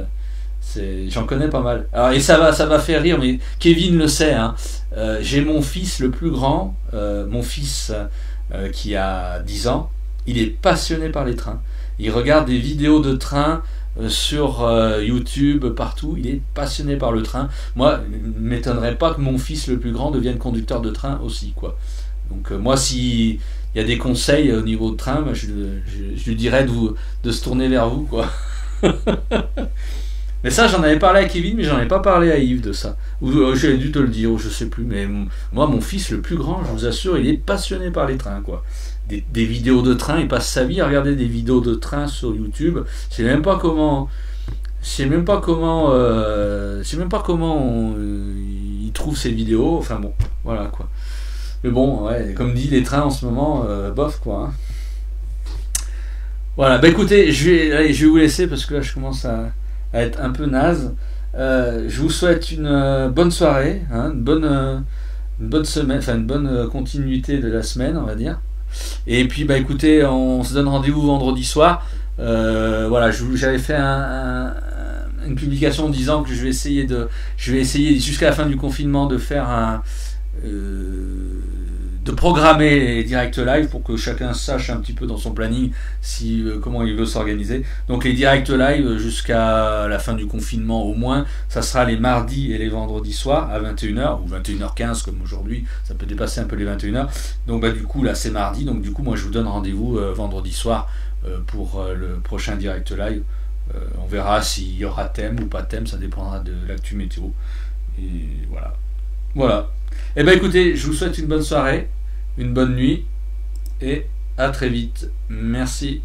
[SPEAKER 1] j'en connais pas mal. Alors, et ça m'a fait rire, mais Kevin le sait, hein. J'ai mon fils le plus grand, mon fils qui a 10 ans, il est passionné par les trains. Il regarde des vidéos de train sur YouTube, partout. Il est passionné par le train. Moi, il ne m'étonnerait pas que mon fils le plus grand devienne conducteur de train aussi, quoi. Donc moi, s'il y a des conseils au niveau de train, je lui dirais de se tourner vers vous, quoi. Mais ça, j'en avais parlé à Kevin, mais j'en ai pas parlé à Yves de ça. Ou j'avais dû te le dire, ou je sais plus. Mais moi, mon fils le plus grand, je vous assure, il est passionné par les trains, quoi. des vidéos de train. Il passe sa vie à regarder des vidéos de train sur YouTube. Je sais même pas comment. Je sais même pas comment. Je sais même pas comment il trouve ces vidéos. Enfin bon, voilà quoi. Mais bon, ouais, comme dit les trains en ce moment, bof quoi. Hein. Voilà, bah écoutez, allez, je vais vous laisser parce que là je commence à être un peu naze. Je vous souhaite une bonne soirée, hein, une bonne semaine, enfin une bonne continuité de la semaine, on va dire. Et puis bah écoutez, on se donne rendez-vous vendredi soir. Voilà, j'avais fait une publication disant que je vais essayer jusqu'à la fin du confinement de faire de programmer les directs live pour que chacun sache un petit peu dans son planning comment il veut s'organiser. Donc les directs live jusqu'à la fin du confinement au moins, ça sera les mardis et les vendredis soirs à 21h ou 21h15 comme aujourd'hui, ça peut dépasser un peu les 21h. Donc bah du coup là c'est mardi, donc du coup moi je vous donne rendez-vous vendredi soir pour le prochain direct live. On verra s'il y aura thème ou pas thème, ça dépendra de l'actu météo. Et voilà. Voilà. Eh ben écoutez, je vous souhaite une bonne soirée, une bonne nuit et à très vite. Merci.